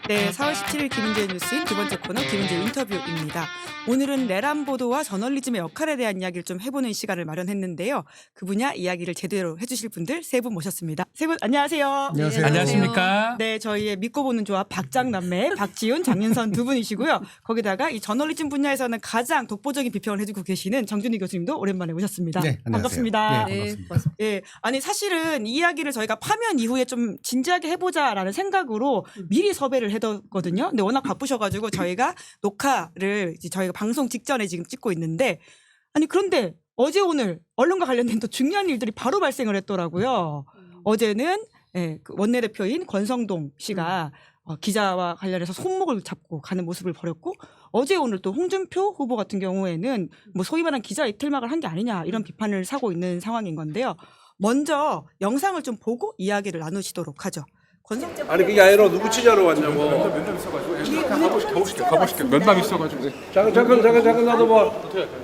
네, 4월 17일 김은재의 뉴스인 두 번째 코너 김은재 인터뷰입니다. 오늘은 내란 보도와 저널리즘의 역할에 대한 이야기를 좀 해보는 시간을 마련했는데요. 그 분야 이야기를 제대로 해주실 분들 세 분 모셨습니다. 세 분 안녕하세요. 안녕하세요. 안녕하십니까? 네, 저희의 믿고 보는 조합 박장남매 박지훈, 장윤선 두 분이시고요. 거기다가 이 저널리즘 분야에서는 가장 독보적인 비평을 해주고 계시는 정준희 교수님도 오랜만에 오셨습니다. 네, 안녕하세요. 반갑습니다. 네, 반갑습니다. 예, 아니 사실은 이 이야기를 저희가 파면 이후에 좀 진지하게 해보자라는 생각으로 미리 섭외를 해뒀거든요. 근데 워낙 바쁘셔가지고 저희가 녹화를 이제 저희가 방송 직전에 지금 찍고 있는데 아니 그런데 어제 오늘 언론과 관련된 또 중요한 일들이 바로 발생을 했더라고요. 어제는 예, 그 원내대표인 권성동 씨가 기자와 관련해서 손목을 잡고 가는 모습을 벌였고 어제 오늘 또 홍준표 후보 같은 경우에는 뭐 소위 말하는 기자 이틀막을 한 게 아니냐 이런 비판을 사고 있는 상황인 건데요. 먼저 영상을 좀 보고 이야기를 나누시도록 하죠. 권성동 아니 그게 아니라 누구 취재하러 왔냐고. 면담 있어가지고 가보실게. 면담 있어가지고. 잠깐 나도 봐.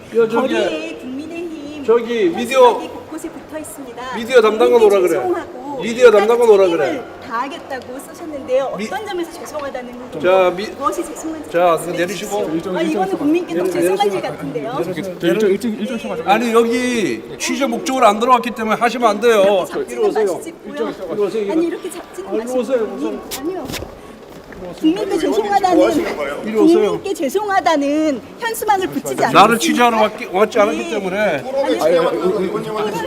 거리에 국민의힘 저기 미디어 현수막이 곳곳에 붙어 있습니다. 미디어 담당관 오라 그래. 죄송하고 미디어 담당관 오라 그래. 책임을 다하겠다고 쓰셨는데요. 어떤 점에서 죄송하다는 거 자, 무엇이 죄송한지 자, 말씀해 내리시고. 주십시오. 이거는 국민께 너무 죄송한 일 같은데요. 일정 쉬어가지고. 아니 여기 취재 목적으로 안 들어왔기 때문에 하시면 안 돼요. 잡지는 이리 오세요. 마시고요. 아니 이렇게 잡지는 이리 오세요. 마시고 아니요. 국민께 죄송하다는 이리 오세요. 국민께 죄송하다는 현수막을 붙이지 않았습니다. 나를 취재하러 왔지 않았기 때문에.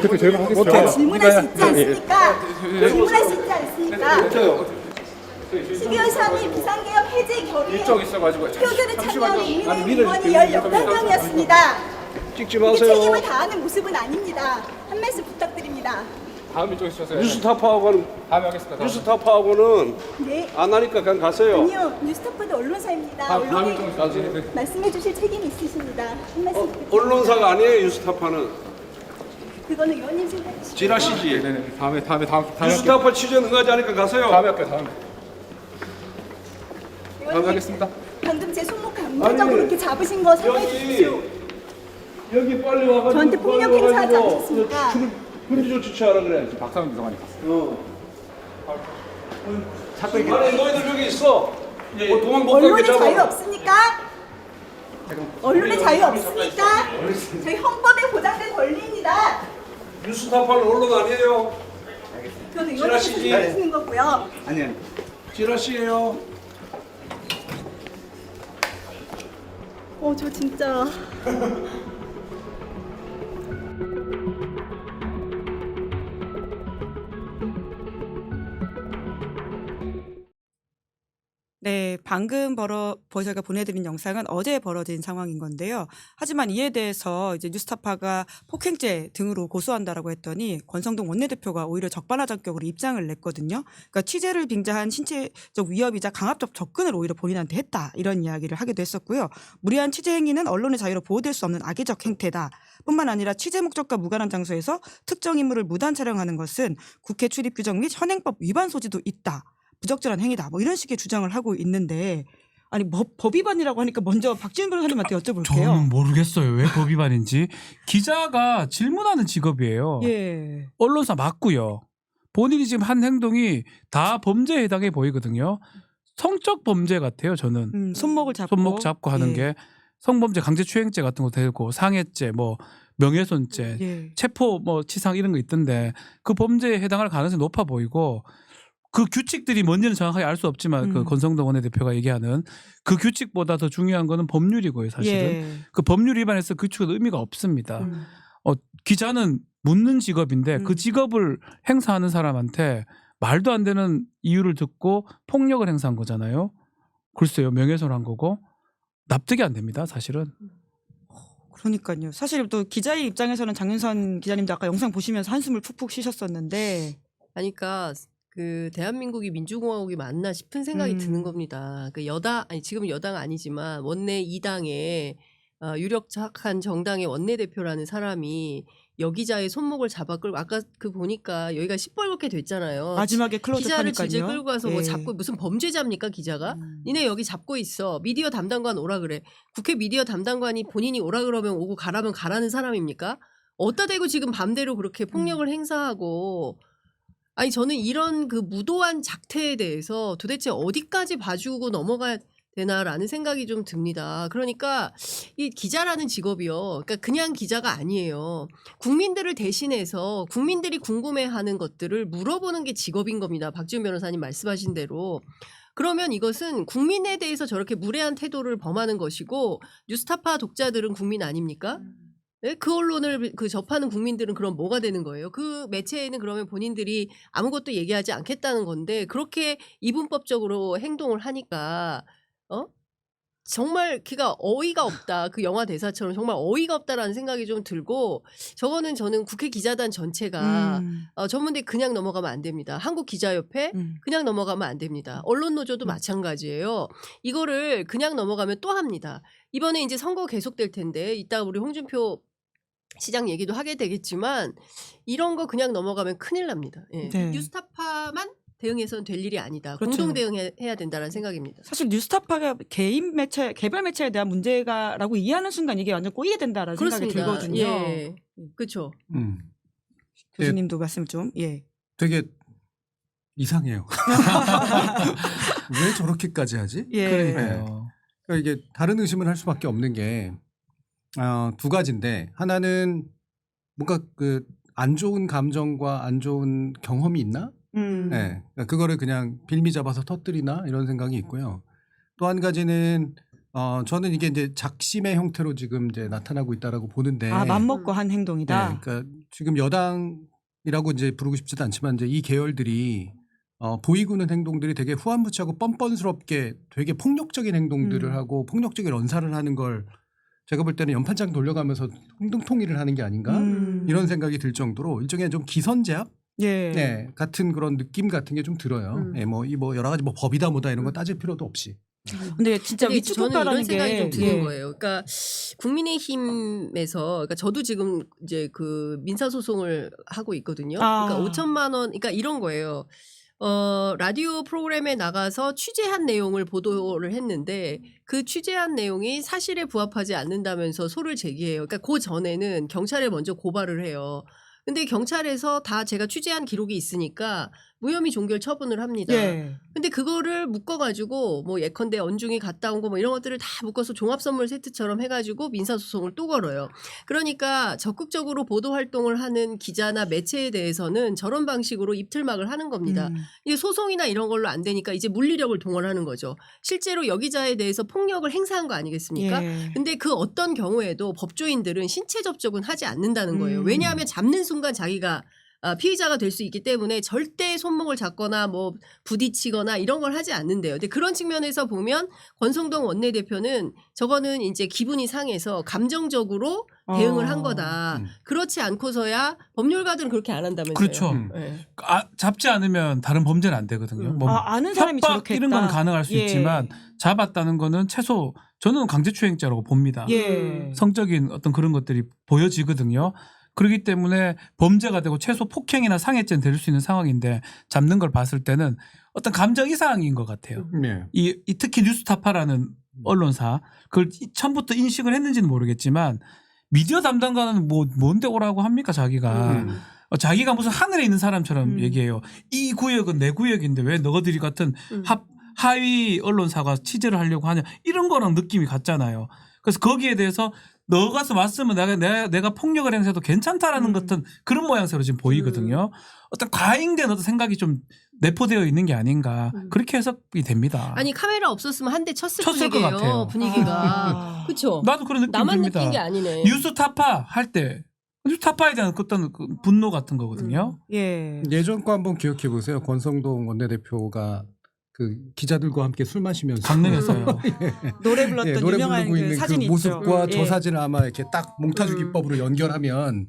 그때 저희가 하겠습니다. 질문할 수 있지 않습니까? 질문할 수 있지 않습니까? 못해요. 12월 3일 비상개혁 해제 결의에 일정 있어가지고. 표결에 참여한 국민의힘 밀어줄게요. 의원이 18명이었습니다. 찍지 이게 마세요. 책임을 다하는 모습은 아닙니다. 한 말씀 부탁드립니다. 다음 일정 있어서요. 뉴스타파하고는 다음에 하겠습니다. 뉴스타파하고는 네. 안 하니까 그냥 가세요. 아니요. 뉴스타파도 언론사입니다. 다음 언론에 일정 있어가지고. 말씀해 주실 책임이 있으십니다. 한 말씀 부탁드립니다. 언론사가 아니에요 뉴스타파는. 그거는 의원님 생각이시죠. 지라시지. 네네. 다음에 할게요. 뉴스타파 취재 응하지 않으니까 가세요. 다음에 할게요. 다음에 의원님, 하겠습니다. 방금 제 손목 강제적으로 이렇게 잡으신 거 사과해 주십시오. 여기 빨리 와가지고 저한테 폭력 빨리 행사하지 와가지고 않으셨습니까? 군지 조치 취하라 그래. 박사님 죄송하니까. 아니 너희들 여기 있어. 뭐 도망 못 가게 언론의 잡아. 자유 없습니까? 언론의 자유 없습니까? 저희 헌법에 보장된 권리입니다. 뉴스타파는 언론 아니에요. 그건 의원님께서 지라시지. 생각하시는 거고요. 지라시예요. 저 진짜 네, 방금 저희가 보내드린 영상은 어제 벌어진 상황인 건데요. 하지만 이에 대해서 이제 뉴스타파가 폭행죄 등으로 고소한다라고 했더니 권성동 원내대표가 오히려 적반하장격으로 입장을 냈거든요. 그러니까 취재를 빙자한 신체적 위협이자 강압적 접근을 오히려 본인한테 했다 이런 이야기를 하기도 했었고요. 무리한 취재 행위는 언론의 자유로 보호될 수 없는 악의적 행태다. 뿐만 아니라 취재 목적과 무관한 장소에서 특정 인물을 무단 촬영하는 것은 국회 출입 규정 및 현행법 위반 소지도 있다. 부적절한 행위다. 뭐 이런 식의 주장을 하고 있는데 아니 법 위반이라고 하니까 먼저 박지훈 변호사님한테 여쭤볼게요. 저는 모르겠어요. 왜 법 위반인지. 기자가 질문하는 직업이에요. 예. 언론사 맞고요. 본인이 지금 한 행동이 다 범죄에 해당해 보이거든요. 성적 범죄 같아요. 저는. 손목 잡고 하는 예. 게 성범죄 강제추행죄 같은 거 되고 상해죄 뭐 명예훼손죄 예. 체포 뭐 치상 이런 거 있던데 그 범죄에 해당할 가능성이 높아 보이고 그 규칙들이 뭔지는 정확하게 알 수 없지만 그 권성동 원내대표가 얘기하는 그 규칙보다 더 중요한 거는 법률이고요. 사실은. 예. 그 법률 위반에서 그 규칙은 의미가 없습니다. 기자는 묻는 직업인데 그 직업을 행사하는 사람한테 말도 안 되는 이유를 듣고 폭력을 행사한 거잖아요. 글쎄요. 명예훼손한 거고 납득이 안 됩니다. 사실은. 그러니까요. 사실 또 기자의 입장에서는 장윤선 기자님도 아까 영상 보시면서 한숨을 푹푹 쉬셨었는데 아니, 그러니까 그 대한민국이 민주공화국이 맞나 싶은 생각이 드는 겁니다. 그 지금은 여당 아니지만 원내 2당의 유력한 정당의 원내대표라는 사람이 여기자의 손목을 잡아 끌고 아까 그 보니까 여기가 시뻘겋게 됐잖아요. 마지막에 클로즈 기자를 하니까요. 질질 끌고 가서 뭐 예. 잡고 무슨 범죄자입니까 기자가? 니네 여기 잡고 있어. 미디어 담당관 오라 그래. 국회 미디어 담당관이 본인이 오라 그러면 오고 가라면 가라는 사람입니까? 어디다 대고 지금 맘대로 그렇게 폭력을 행사하고 아니 저는 이런 그 무도한 작태에 대해서 도대체 어디까지 봐주고 넘어가야 되나라는 생각이 좀 듭니다. 그러니까 이 기자라는 직업이요. 그러니까 그냥 기자가 아니에요. 국민들을 대신해서 국민들이 궁금해하는 것들을 물어보는 게 직업인 겁니다. 박지훈 변호사님 말씀하신 대로. 그러면 이것은 국민에 대해서 저렇게 무례한 태도를 범하는 것이고 뉴스타파 독자들은 국민 아닙니까? 네? 그 언론을 그 접하는 국민들은 그럼 뭐가 되는 거예요? 그 매체에는 그러면 본인들이 아무것도 얘기하지 않겠다는 건데 그렇게 이분법적으로 행동을 하니까 정말 걔가 어이가 없다. 그 영화 대사처럼 정말 어이가 없다라는 생각이 좀 들고 저거는 저는 국회 기자단 전체가 전문대 그냥 넘어가면 안 됩니다. 한국기자협회 그냥 넘어가면 안 됩니다. 언론노조도 마찬가지예요. 이거를 그냥 넘어가면 또 합니다. 이번에 이제 선거 계속될 텐데 이따 우리 홍준표 시장 얘기도 하게 되겠지만 이런 거 그냥 넘어가면 큰일 납니다. 예. 네. 뉴스타파만 대응해서는 될 일이 아니다. 그렇죠. 공동 대응해야 된다는 생각입니다. 사실 뉴스타파가 개인 매체, 개별 매체에 대한 문제가라고 이해하는 순간 이게 완전 꼬이게 된다라는 생각이 들거든요. 예. 그렇죠. 교수님도 말씀 좀. 예. 되게 이상해요. 왜 저렇게까지 하지? 예. 그러니까요. 그러니까 이게 다른 의심을 할 수밖에 없는 게 두 가지인데 하나는 뭔가 그 안 좋은 감정과 안 좋은 경험이 있나? 네. 그러니까 그거를 그냥 빌미 잡아서 터뜨리나 이런 생각이 있고요. 또 한 가지는 저는 이게 이제 작심의 형태로 지금 이제 나타나고 있다라고 보는데. 아, 맘먹고 한 행동이다. 네, 그러니까 지금 여당이라고 이제 부르고 싶지도 않지만 이제 이 계열들이 보이고는 행동들이 되게 후한무치하고 뻔뻔스럽게 되게 폭력적인 행동들을 하고 폭력적인 언사를 하는 걸 제가 볼 때는 연판장 돌려가면서 행동 통일을 하는 게 아닌가 이런 생각이 들 정도로 일종의 좀 기선제압 예. 네, 같은 그런 느낌 같은 게 좀 들어요. 네, 뭐 여러 가지 뭐 법이다 뭐다 이런 거 따질 필요도 없이. 근데 진짜 근데 저는 위축효과라는 이런 생각이 게 좀 드는 예. 거예요. 그러니까 국민의힘에서 그러니까 저도 지금 이제 그 민사 소송을 하고 있거든요. 아. 그러니까 5천만 원, 그러니까 이런 거예요. 라디오 프로그램에 나가서 취재한 내용을 보도를 했는데 그 취재한 내용이 사실에 부합하지 않는다면서 소를 제기해요. 그러니까 그 전에는 경찰에 먼저 고발을 해요. 근데 경찰에서 다 제가 취재한 기록이 있으니까 무혐의 종결 처분을 합니다. 예. 근데 그거를 묶어가지고 뭐 예컨대 언중이 갔다 온 거 뭐 이런 것들을 다 묶어서 종합선물 세트처럼 해가지고 민사소송을 또 걸어요. 그러니까 적극적으로 보도 활동을 하는 기자나 매체에 대해서는 저런 방식으로 입틀막을 하는 겁니다. 이게 소송이나 이런 걸로 안 되니까 이제 물리력을 동원하는 거죠. 실제로 여기자에 대해서 폭력을 행사한 거 아니겠습니까? 예. 근데 그 어떤 경우에도 법조인들은 신체 접촉은 하지 않는다는 거예요. 왜냐하면 잡는 순간 자기가 피의자가 될 수 있기 때문에 절대 손목을 잡거나 뭐 부딪히거나 이런 걸 하지 않는데요. 근데 그런 측면에서 보면 권성동 원내대표는 저거는 이제 기분이 상해서 감정적으로 대응을 한 거다. 그렇지 않고서야 법률가들은 그렇게 안 한다면서요. 그렇죠. 네. 잡지 않으면 다른 범죄는 안 되거든요. 뭐 아는 사람이 협박 저렇게 이런 했다. 건 가능할 수 예. 있지만 잡았다는 거는 최소 저는 강제추행죄라고 봅니다. 예. 성적인 어떤 그런 것들이 보여지거든요. 그렇기 때문에 범죄가 되고 최소 폭행이나 상해죄는 될 수 있는 상황인데 잡는 걸 봤을 때는 어떤 감정 이상인 것 같아요. 네. 이 특히 뉴스타파라는 언론사 그걸 처음부터 인식을 했는지는 모르겠지만 미디어 담당관은 뭔데 오라고 합니까 자기가. 자기가 무슨 하늘에 있는 사람처럼 얘기해요. 이 구역은 내 구역인데 왜 너희들이 같은 하위 언론사가 취재를 하려고 하냐 이런 거랑 느낌이 같잖아요. 그래서 거기에 대해서 너 가서 맞으면 내가 폭력을 행사해도 괜찮다라는 것은 그런 모양새로 지금 보이거든요. 어떤 과잉된 어떤 생각이 좀 내포되어 있는 게 아닌가 그렇게 해석이 됩니다. 아니 카메라 없었으면 한 대 쳤을 쳤을 것 분위기예요. 같아요. 분위기가. 그렇죠. 나도 그런 느낌 나만 듭니다. 느낀 게 아니네. 뉴스타파 할 때 뉴스타파에 대한 어떤 그 분노 같은 거거든요. 예. 예전 거 한번 기억해 보세요. 권성동 원내대표가 그 기자들과 함께 술 마시면서 강릉에서요. 노래 불렀던 예, 노래 유명한 부르고 그 있는 사진이 그 모습과 있죠. 저 예. 사진을 아마 이렇게 딱 몽타주 기법으로 연결하면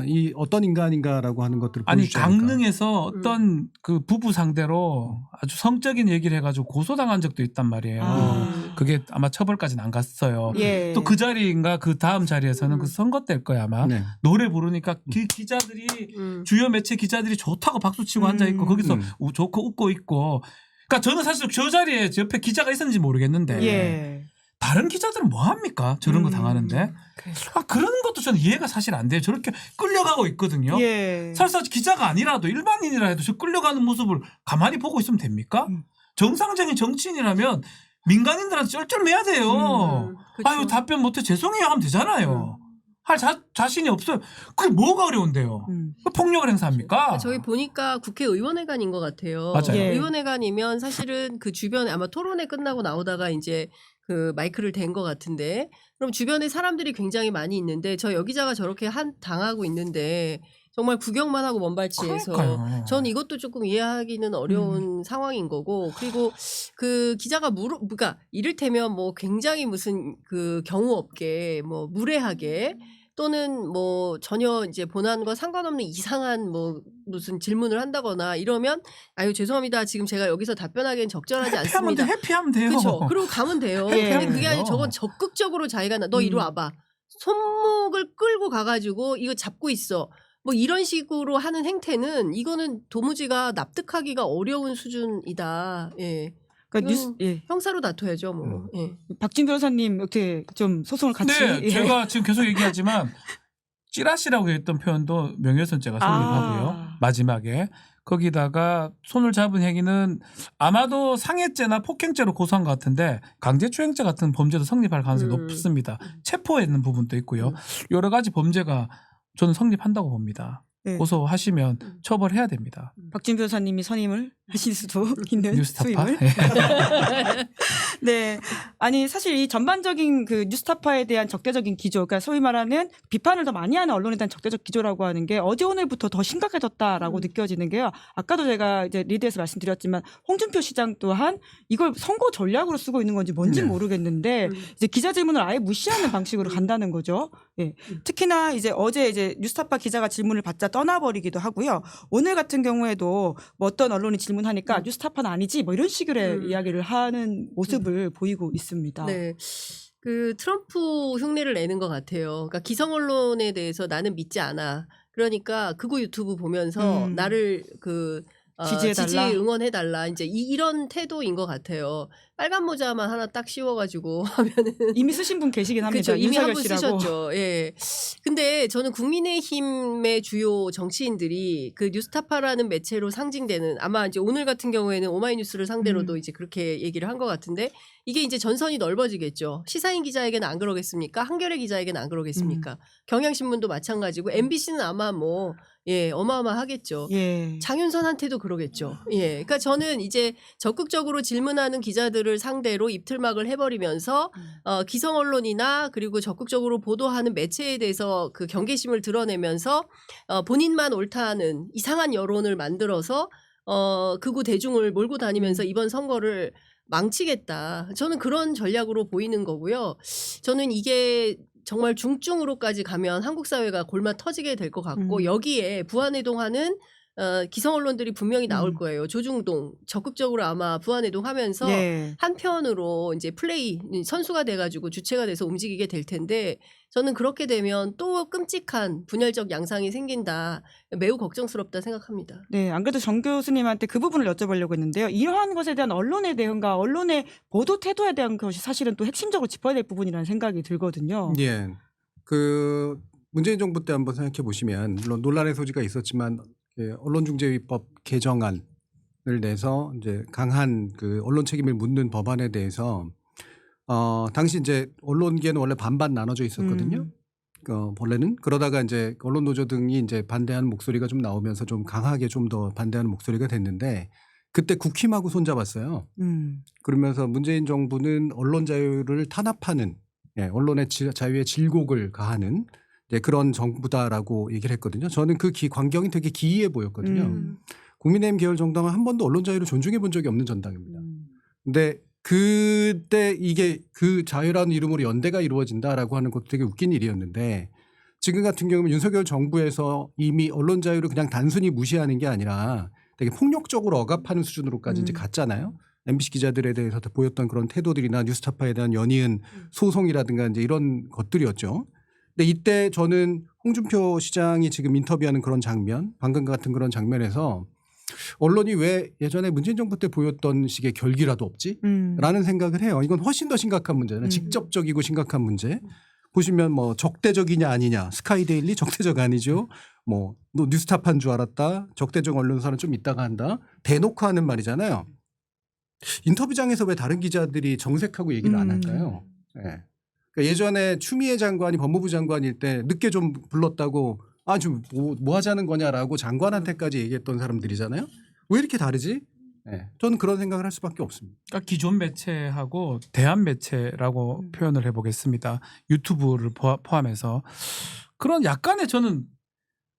이 어떤 인간인가라고 하는 것들을 아니 보여주지 않을까. 강릉에서 어떤 그 부부 상대로 아주 성적인 얘기를 해가지고 고소당한 적도 있단 말이에요. 그게 아마 처벌까지는 안 갔어요. 예. 또 그 자리인가 그 다음 자리에서는 그 선거 때일 거야 아마 네. 노래 부르니까 기자들이 주요 매체 기자들이 좋다고 박수치고 앉아있고 거기서 좋고 웃고 있고 그러니까 저는 사실 저 자리에 옆에 기자가 있었는지 모르겠는데 예. 다른 기자들은 뭐 합니까? 저런 거 당하는데. 그런 것도 저는 이해가 사실 안 돼요. 저렇게 끌려가고 있거든요. 예. 설사 기자가 아니라도 일반인이라 해도 저 끌려가는 모습을 가만히 보고 있으면 됩니까? 정상적인 정치인이라면 민간인들한테 쩔쩔매야 돼요. 그쵸. 아유 답변 못해 죄송해요 하면 되잖아요. 할 자신이 없어요. 그게 뭐가 어려운데요? 폭력을 행사합니까? 저희 보니까 국회의원회관인 것 같아요. 맞아요. 예. 의원회관이면 사실은 그 주변에 아마 토론회 끝나고 나오다가 이제 그 마이크를 댄 것 같은데 그럼 주변에 사람들이 굉장히 많이 있는데 저 여기자가 저렇게 당하고 있는데 정말 구경만 하고 먼발치해서 그러니까요. 전 이것도 조금 이해하기는 어려운 상황인 거고 그리고 그 기자가 그러니까 이를테면 뭐 굉장히 무슨 그 경호업계 뭐 무례하게 또는 뭐 전혀 이제 본안과 상관없는 이상한 뭐 무슨 질문을 한다거나 이러면 아유 죄송합니다. 지금 제가 여기서 답변하기엔 적절하지 않습니다. 회피하면 돼요. 그렇죠. 그리고 가면 돼요. 예. 근데 그게 아니라 저건 적극적으로 자기가 너 이리 와봐. 손목을 끌고 가가지고 이거 잡고 있어. 뭐 이런 식으로 하는 행태는 이거는 도무지가 납득하기가 어려운 수준이다. 예. 그러니까 이건 예. 형사로 다퉈야죠. 뭐. 예. 박진 변호사님 어떻게 좀 소송을 같이 네, 예. 제가 지금 계속 얘기하지만 찌라시라고 했던 표현도 명예훼손죄가 성립하고요. 마지막에 거기다가 손을 잡은 행위는 아마도 상해죄나 폭행죄로 고소한 것 같은데 강제추행죄 같은 범죄도 성립할 가능성이 높습니다. 체포했는 부분도 있고요. 여러 가지 범죄가 저는 성립한다고 봅니다. 네. 고소하시면 처벌해야 됩니다. 박진 변호사님이 선임을 하실 수도 있는 뉴스타파. 수임을. 네. 아니 사실 이 전반적인 그 뉴스타파에 대한 적대적인 기조, 그러니까 소위 말하는 비판을 더 많이 하는 언론에 대한 적대적 기조라고 하는 게 어제 오늘부터 더 심각해졌다라고 느껴지는 게요. 아까도 제가 이제 리드에서 말씀드렸지만 홍준표 시장 또한 이걸 선거 전략으로 쓰고 있는 건지 뭔지 모르겠는데 이제 기자 질문을 아예 무시하는 방식으로 간다는 거죠. 예. 특히나 이제 어제 이제 뉴스타파 기자가 질문을 받자 떠나버리기도 하고요. 오늘 같은 경우에도 뭐 어떤 언론이 질문하니까 뉴스타파는 아니지 뭐 이런 식으로 이야기를 하는 모습을 보이고 있습니다. 네. 그 트럼프 흉내를 내는 것 같아요. 그러니까 기성 언론에 대해서 나는 믿지 않아. 그러니까 극우 유튜브 보면서 나를 그 지지해달라? 지지 응원해달라. 이제 이런 태도인 것 같아요. 빨간 모자만 하나 딱 씌워가지고 하면은 이미 쓰신 분 계시긴 합니다. 그렇죠. 이미 한 윤석열 분 씨라고. 쓰셨죠. 예. 근데 저는 국민의힘의 주요 정치인들이 그 뉴스타파라는 매체로 상징되는 아마 이제 오늘 같은 경우에는 오마이뉴스를 상대로도 이제 그렇게 얘기를 한 것 같은데 이게 이제 전선이 넓어지겠죠. 시사인 기자에게는 안 그러겠습니까? 한겨레 기자에게는 안 그러겠습니까? 경향신문도 마찬가지고 MBC는 아마 뭐 예, 어마어마하겠죠. 예. 장윤선한테도 그러겠죠. 예. 그러니까 저는 이제 적극적으로 질문하는 기자들을 상대로 입틀막을 해버리면서 기성 언론이나 그리고 적극적으로 보도하는 매체에 대해서 그 경계심을 드러내면서 본인만 옳다는 이상한 여론을 만들어서 극우 대중을 몰고 다니면서 이번 선거를 망치겠다. 저는 그런 전략으로 보이는 거고요. 저는 이게 정말 중증으로까지 가면 한국 사회가 골마 터지게 될 것 같고 여기에 부안해동하는 기성 언론들이 분명히 나올 거예요. 조중동 적극적으로 아마 부안해동하면서 예. 한편으로 이제 플레이 선수가 돼가지고 주체가 돼서 움직이게 될 텐데 저는 그렇게 되면 또 끔찍한 분열적 양상이 생긴다. 매우 걱정스럽다 생각합니다. 네, 안 그래도 정 교수님한테 그 부분을 여쭤보려고 했는데요. 이러한 것에 대한 언론의 대응과 언론의 보도 태도에 대한 것이 사실은 또 핵심적으로 짚어야 될 부분이라는 생각이 들거든요. 예. 그 문재인 정부 때 한번 생각해 보시면 물론 논란의 소지가 있었지만 언론중재위법 개정안을 내서 이제 강한 그 언론 책임을 묻는 법안에 대해서 당시 이제 언론계는 원래 반반 나눠져 있었거든요. 원래는 그러다가 이제 언론 노조 등이 이제 반대하는 목소리가 좀 나오면서 좀 강하게 좀 더 반대하는 목소리가 됐는데 그때 국힘하고 손잡았어요. 그러면서 문재인 정부는 언론 자유를 탄압하는 언론의 자유의 질곡을 가하는 그런 정부다라고 얘기를 했거든요. 저는 그 광경이 되게 기이해 보였거든요. 국민의힘 계열 정당은 한 번도 언론 자유를 존중해 본 적이 없는 정당입니다. 근데 그때 이게 그 자유라는 이름으로 연대가 이루어진다라고 하는 것도 되게 웃긴 일이었는데 지금 같은 경우는 윤석열 정부에서 이미 언론 자유를 그냥 단순히 무시하는 게 아니라 되게 폭력적으로 억압하는 수준으로까지 이제 갔잖아요. MBC 기자들에 대해서 보였던 그런 태도들이나 뉴스타파에 대한 연이은 소송이라든가 이제 이런 것들이었죠. 근데 이때 저는 홍준표 시장이 지금 인터뷰하는 그런 장면, 방금 같은 그런 장면에서 언론이 왜 예전에 문재인 정부 때 보였던 식의 결기라도 없지? 라는 생각을 해요. 이건 훨씬 더 심각한 문제잖아요. 직접적이고 심각한 문제. 보시면 뭐 적대적이냐 아니냐. 스카이데일리 적대적 아니죠. 뭐 너 뉴스타파인 줄 알았다. 적대적 언론사는 좀 이따가 한다. 대놓고 하는 말이잖아요. 인터뷰장에서 왜 다른 기자들이 정색하고 얘기를 안 할까요? 예. 그러니까 예전에 추미애 장관이 법무부 장관일 때 늦게 좀 불렀다고 좀 뭐 하자는 거냐라고 장관한테까지 얘기했던 사람들이잖아요. 왜 이렇게 다르지? 예. 저는 그런 생각을 할 수밖에 없습니다. 그러니까 기존 매체하고 대한 매체라고 표현을 해보겠습니다. 유튜브를 포함해서 그런 약간의 저는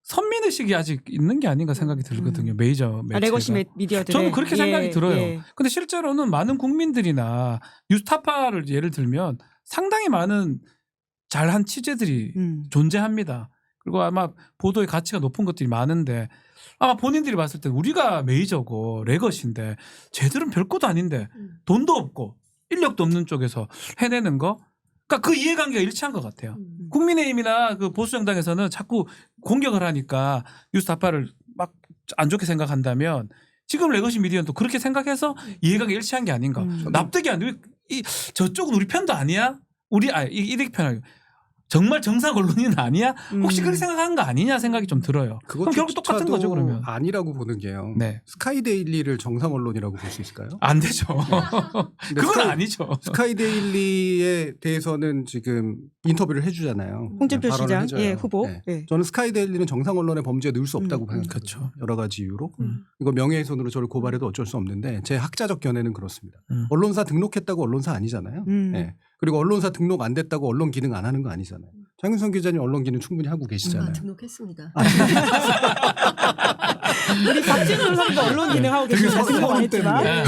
선민의식이 아직 있는 게 아닌가 생각이 들거든요. 메이저 매체가. 레거시 미디어들. 저는 그렇게 생각이 들어요. 근데 실제로는 많은 국민들이나 뉴스타파를 예를 들면 상당히 많은 잘한 취재들이 존재합니다. 그리고 아마 보도의 가치가 높은 것들이 많은데 아마 본인들이 봤을 때 우리가 메이저고 레거시인데 쟤들은 별것도 아닌데 돈도 없고 인력도 없는 쪽에서 해내는 거. 그러니까 그 이해관계가 일치한 것 같아요. 국민의힘이나 그 보수정당에서는 자꾸 공격을 하니까 뉴스타파를 막 안 좋게 생각한다면 지금 레거시 미디어는 또 그렇게 생각해서 이해관계 일치한 게 아닌가. 납득이 안 돼. 저쪽은 우리 편도 아니야? 이렇게 편하게. 정말 정상 언론인 아니야? 혹시 그렇게 생각하는 거 아니냐 생각이 좀 들어요. 그럼 결국 똑같은 거죠 그러면. 아니라고 보는 게요. 네. 스카이데일리를 정상 언론이라고 볼 수 있을까요? 안 되죠. 그건 아니죠. 스카이데일리에 대해서는 지금 인터뷰를 해주잖아요. 홍준표 발언을 시장 해줘요. 후보. 네. 네. 저는 스카이데일리는 정상 언론의 범죄에 넣을 수 없다고 생각해요. 그렇죠. 여러 가지 이유로. 이거 명예훼손으로 저를 고발해도 어쩔 수 없는데 제 학자적 견해는 그렇습니다. 언론사 등록했다고 언론사 아니잖아요. 네. 그리고 언론사 등록 안 됐다고 언론 기능 안 하는 거 아니잖아요. 장윤선 기자님 언론 기능 충분히 하고 계시잖아요. 등록했습니다. 우리 박진우 선생도 언론 기능하고 계시다 생각은 했지만.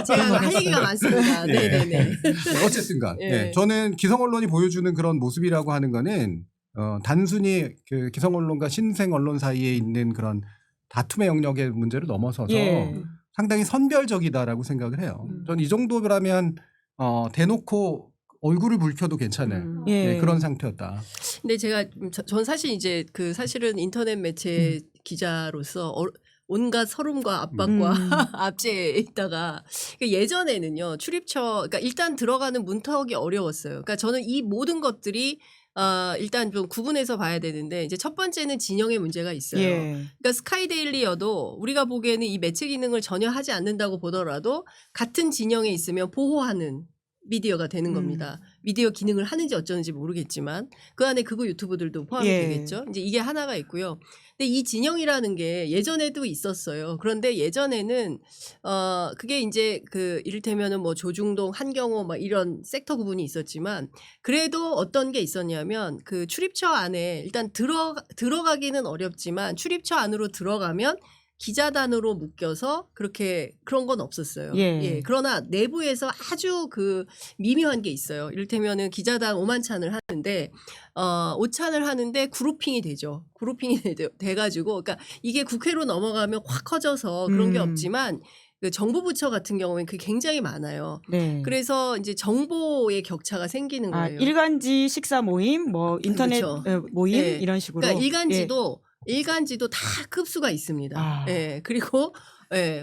제가 할 얘기가 많습니다. 네네네. 어쨌든간 예. 저는 기성 언론이 보여주는 그런 모습이라고 하는 거는 단순히 그 기성 언론과 신생 언론 사이에 있는 그런 다툼의 영역의 문제를 넘어서서 상당히 선별적이다라고 생각을 해요. 저는 이 정도라면 대놓고 얼굴을 붉혀도 괜찮아요. 그런 상태였다. 근데 제가 전 사실 이제 그 사실은 인터넷 매체 기자로서 온갖 서름과 압박과 압제에 있다가 예전에는요 출입처 그러니까 일단 들어가는 문턱이 어려웠어요. 그러니까 저는 이 모든 것들이 일단 좀 구분해서 봐야 되는데 이제 첫 번째는 진영의 문제가 있어요. 그러니까 스카이데일리여도 우리가 보기에는 이 매체 기능을 전혀 하지 않는다고 보더라도 같은 진영에 있으면 보호하는 미디어가 되는 겁니다. 미디어 기능을 하는지 어쩌는지 모르겠지만 그 안에 극우 유튜브들도 포함이 되겠죠. 이제 이게 하나가 있고요. 근데 이 진영이라는 게 예전에도 있었어요. 그런데 예전에는 그게 이제 그 이를테면은 뭐 조중동, 한경호 막 이런 섹터 구분이 있었지만 그래도 어떤 게 있었냐면 그 출입처 안에 일단 들어가기는 어렵지만 출입처 안으로 들어가면 기자단으로 묶여서 그런 건 없었어요. 그러나 내부에서 아주 그 미묘한 게 있어요. 이를테면은 기자단 5만찬을 하는데 5찬을 하는데 그룹핑이 되죠. 그룹핑이 돼가지고 그러니까 이게 국회로 넘어가면 확 커져서 그런 게 없지만 그 정부 부처 같은 경우에는 그게 굉장히 많아요. 그래서 이제 정보의 격차가 생기는 거예요. 일간지 식사 모임, 뭐 인터넷 모임 이런 식으로. 그러니까 일간지도 다 급수가 있습니다. 그리고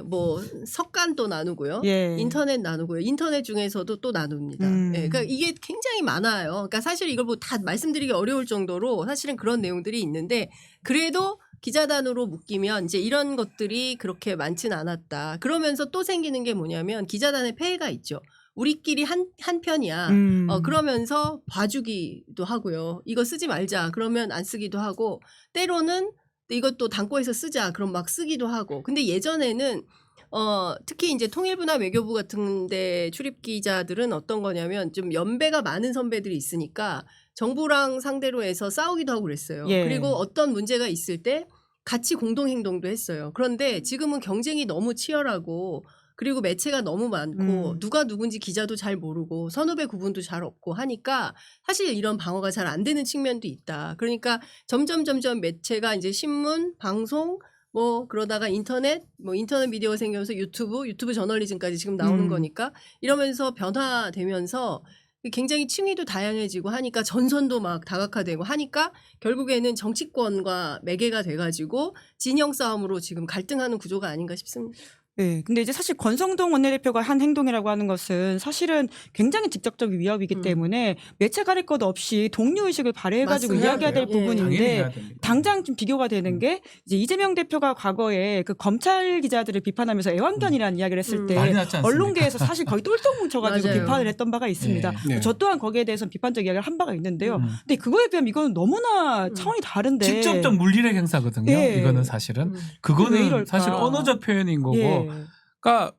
뭐 석간도 나누고요. 인터넷 나누고요. 인터넷 중에서도 또 나눕니다. 그러니까 이게 굉장히 많아요. 그러니까 사실 이걸 뭐 다 말씀드리기 어려울 정도로 사실은 그런 내용들이 있는데 그래도 기자단으로 묶이면 이제 이런 것들이 그렇게 많지는 않았다. 그러면서 또 생기는 게 뭐냐면 기자단의 폐해가 있죠. 우리끼리 한 편이야. 그러면서 봐주기도 하고요. 이거 쓰지 말자. 그러면 안 쓰기도 하고 때로는 이것도 당고에서 쓰자. 그럼 막 쓰기도 하고. 근데 예전에는 특히 이제 통일부나 외교부 같은 데 출입 기자들은 어떤 거냐면 좀 연배가 많은 선배들이 있으니까 정부랑 상대로 해서 싸우기도 하고 그랬어요. 그리고 어떤 문제가 있을 때 같이 공동 행동도 했어요. 그런데 지금은 경쟁이 너무 치열하고 그리고 매체가 너무 많고 누가 누군지 기자도 잘 모르고 선후배 구분도 잘 없고 하니까 사실 이런 방어가 잘 안 되는 측면도 있다. 그러니까 점점 매체가 이제 신문, 방송 뭐 그러다가 인터넷 미디어가 생기면서 유튜브 저널리즘까지 지금 나오는 거니까 이러면서 변화되면서 굉장히 층위도 다양해지고 하니까 전선도 막 다각화되고 하니까 결국에는 정치권과 매개가 돼가지고 진영 싸움으로 지금 갈등하는 구조가 아닌가 싶습니다. 네, 근데 이제 사실 권성동 원내대표가 한 행동이라고 하는 것은 사실은 굉장히 직접적 위협이기 때문에 매체 가릴 것 없이 동료 의식을 발휘해가지고 맞습니다. 이야기해야 될 예. 당연히 부분인데 해야 됩니다. 당장 좀 비교가 되는 게 이제 이재명 대표가 과거에 그 검찰 기자들을 비판하면서 애완견이라는 이야기를 했을 때 난리 났지 않습니까? 언론계에서 사실 거의 똘똘 뭉쳐가지고 맞아요. 비판을 했던 바가 있습니다. 네. 네. 저 또한 거기에 대해서 비판적 이야기를 한 바가 있는데요. 음. 근데 그거에 비하면 이거는 너무나 차원이 다른데. 직접적 물리력 행사거든요. 예. 이거는 사실은 음. 왜 그거는 이럴까? 사실 언어적 표현인 거고. 예. 그러니까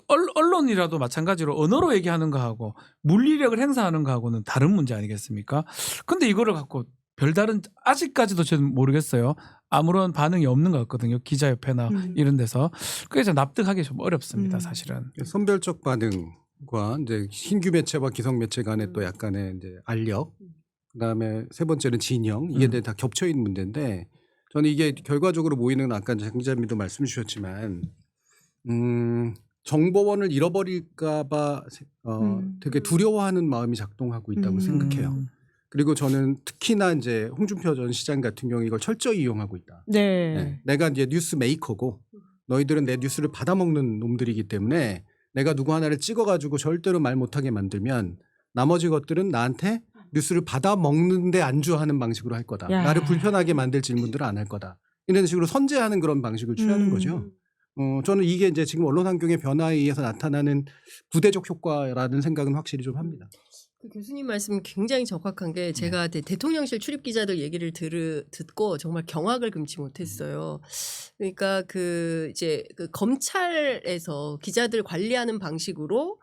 언론이라도 마찬가지로 언어로 얘기하는 거하고 물리력을 행사하는 거하고는 다른 문제 아니겠습니까? 근데 이거를 갖고 별다른 아직까지도 저는 모르겠어요. 아무런 반응이 없는 것 같거든요. 기자협회나 이런 데서. 그래서 납득하기 좀 어렵습니다. 사실은. 선별적 반응과 이제 신규 매체와 기성 매체 간의 또 약간의 이제 알력, 그다음에 세 번째는 진영, 이게 다 겹쳐 있는 문제인데 저는 이게 결과적으로 모이는 아까 장 기자님도 말씀 주셨지만 정보원을 잃어버릴까봐 되게 두려워하는 마음이 작동하고 있다고 생각해요. 그리고 저는 특히나 이제 홍준표 전 시장 같은 경우 이걸 철저히 이용하고 있다. 네. 네. 내가 이제 뉴스 메이커고 너희들은 내 뉴스를 받아먹는 놈들이기 때문에 내가 누구 하나를 찍어가지고 절대로 말 못하게 만들면 나머지 것들은 나한테 뉴스를 받아먹는데 안주하는 방식으로 할 거다. 야. 나를 불편하게 만들 질문들을 안 할 거다. 이런 식으로 선제하는 그런 방식을 취하는 거죠. 저는 이게 이제 지금 언론 환경의 변화에 의해서 나타나는 부대적 효과라는 생각은 확실히 좀 합니다. 그 교수님 말씀 굉장히 적확한 게 제가 대통령실 출입 기자들 얘기를 듣고 정말 경악을 금치 못했어요. 그러니까 이제 검찰에서 기자들 관리하는 방식으로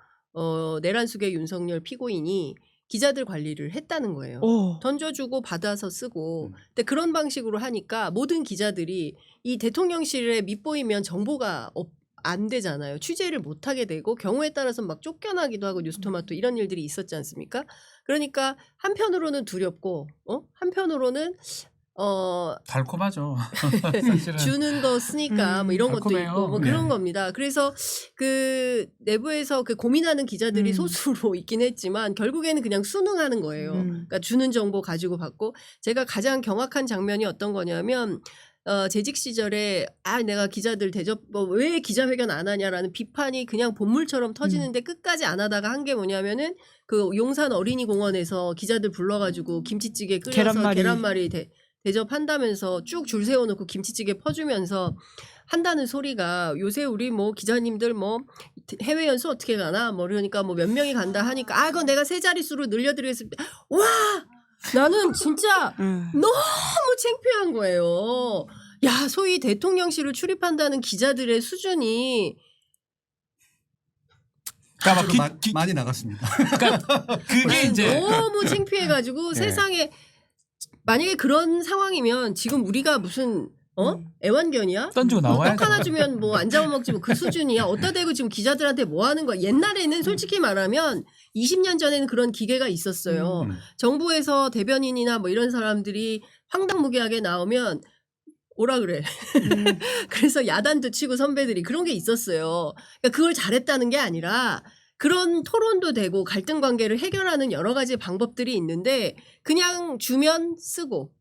내란숙의 윤석열 피고인이 기자들 관리를 했다는 거예요. 오. 던져주고 받아서 쓰고. 근데 그런 방식으로 하니까 모든 기자들이 이 대통령실에 밑보이면 정보가 안 되잖아요. 취재를 못 하게 되고 경우에 따라서 막 쫓겨나기도 하고 뉴스토마토 이런 일들이 있었지 않습니까? 그러니까 한편으로는 두렵고 한편으로는 달콤하죠. 사실은. 주는 거 쓰니까 뭐 이런 것도 달콤해요. 있고 뭐 네. 그런 겁니다. 그래서 내부에서 고민하는 기자들이 소수로 있긴 했지만 결국에는 그냥 순응하는 거예요. 그러니까 주는 정보 가지고 받고 제가 가장 경악한 장면이 어떤 거냐면 재직 시절에 내가 기자들 대접 왜 기자회견 안 하냐라는 비판이 그냥 본물처럼 터지는데 끝까지 안 하다가 한 게 뭐냐면은 그 용산 어린이공원에서 기자들 불러가지고 김치찌개 끓여서 계란말이 대접한다면서 쭉 줄 세워놓고 김치찌개 퍼주면서 한다는 소리가 요새 우리 뭐 기자님들 뭐 해외 연수 어떻게 가나 뭐 그러니까 뭐 몇 명이 간다 하니까 그건 내가 세 자릿수로 늘려드리겠습니다. 와 나는 진짜 너무 창피한 거예요. 야 소위 대통령실을 출입한다는 기자들의 수준이 그러니까 막 많이 나갔습니다. 그러니까 그게 아니, 이제 너무 창피해가지고 세상에 만약에 그런 상황이면 지금 우리가 무슨 애완견이야? 던지고 나와야죠. 떡 하나 주면 뭐 안 잡아먹지 뭐 그 수준이야. 어디다 대고 지금 기자들한테 뭐 하는 거야. 옛날에는 솔직히 말하면 20년 전에는 그런 기계가 있었어요. 정부에서 대변인이나 뭐 이런 사람들이 황당무계하게 나오면 오라 그래. 그래서 야단도 치고 선배들이 그런 게 있었어요. 그러니까 그걸 잘했다는 게 아니라 그런 토론도 되고 갈등 관계를 해결하는 여러 가지 방법들이 있는데 그냥 주면 쓰고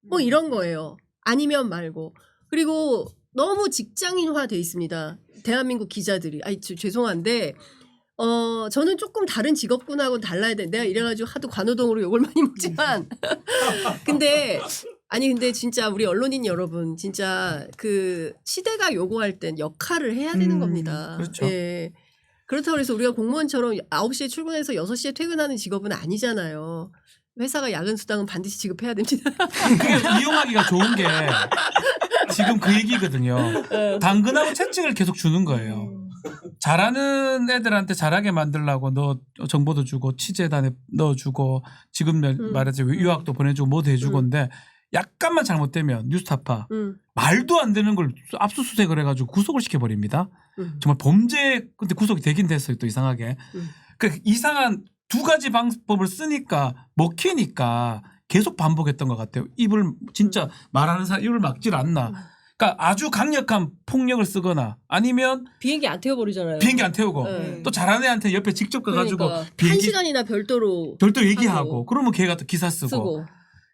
뭐 이런 거예요. 아니면 말고. 그리고 너무 직장인화 돼 있습니다. 대한민국 기자들이. 죄송한데 저는 조금 다른 직업군하고는 달라야 돼. 내가 이래가지고 하도 관우동으로 욕을 많이 먹지만 근데 진짜 우리 언론인 여러분 진짜 그 시대가 요구할 땐 역할을 해야 되는 겁니다. 그렇죠. 예. 그렇다고 해서 우리가 공무원처럼 9시에 출근해서 6시에 퇴근하는 직업은 아니잖아요. 회사가 야근 수당은 반드시 지급해야 됩니다. 그게 이용하기가 좋은 게 지금 그 얘기거든요. 당근하고 채찍을 계속 주는 거예요. 잘하는 애들한테 잘하게 만들려고 너 정보도 주고 취재단에 넣어주고 지금 말했지 유학도 보내주고 뭐도 해주고인데 약간만 잘못되면 뉴스타파 말도 안 되는 걸 압수수색을 해가지고 구속을 시켜버립니다. 정말 범죄 근데 구속이 되긴 됐어요. 또 이상하게. 그 이상한 두 가지 방법을 쓰니까 먹히니까 계속 반복했던 것 같아요. 입을 진짜 말하는 사람 입을 막질 않나. 그러니까 아주 강력한 폭력을 쓰거나 아니면 비행기 안 태워버리잖아요. 비행기 안 태우고 네. 또 잘하는 애한테 옆에 직접 가가지고 그러니까 한 비행기 시간이나 별도로 얘기하고 하고. 그러면 걔가 또 기사 쓰고. 쓰고.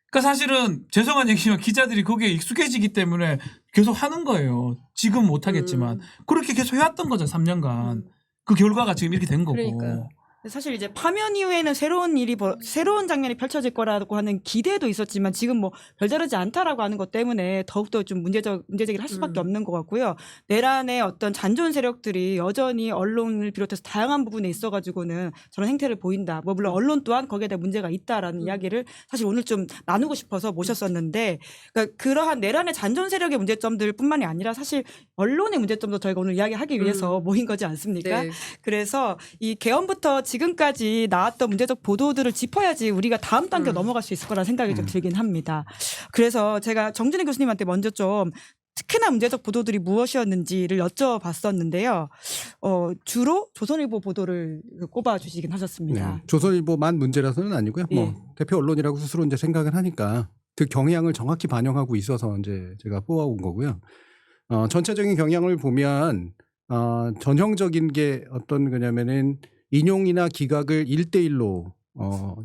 그러니까 사실은 죄송한 얘기지만 기자들이 거기에 익숙해지기 때문에 계속 하는 거예요. 지금 못 하겠지만 그렇게 계속 해왔던 거죠 3년간. 그 결과가 지금 이렇게 된 거고. 그러니까요. 사실 이제 파면 이후에는 새로운 장면이 펼쳐질 거라고 하는 기대도 있었지만 지금 뭐 별다르지 않다라고 하는 것 때문에 더욱더 좀 문제제기를 할 수밖에 없는 것 같고요. 내란의 어떤 잔존 세력들이 여전히 언론을 비롯해서 다양한 부분에 있어가지고는 저런 행태를 보인다. 뭐 물론 언론 또한 거기에 대한 문제가 있다라는 이야기를 사실 오늘 좀 나누고 싶어서 모셨었는데 그러니까 그러한 내란의 잔존 세력의 문제점들뿐만이 아니라 사실 언론의 문제점도 저희가 오늘 이야기하기 위해서 모인 거지 않습니까? 네. 그래서 이 개헌부터 지금까지 나왔던 문제적 보도들을 짚어야지 우리가 다음 단계 넘어갈 수 있을 거라는 생각이 좀 들긴 합니다. 그래서 제가 정준희 교수님한테 먼저 좀 특히나 문제적 보도들이 무엇이었는지를 여쭤봤었는데요. 주로 조선일보 보도를 꼽아주시긴 하셨습니다. 네. 조선일보만 문제라서는 아니고요. 예. 뭐 대표 언론이라고 스스로 이제 생각을 하니까 그 경향을 정확히 반영하고 있어서 이제 제가 뽑아온 거고요. 전체적인 경향을 보면 전형적인 게 어떤 거냐면은 인용이나 기각을 1대1로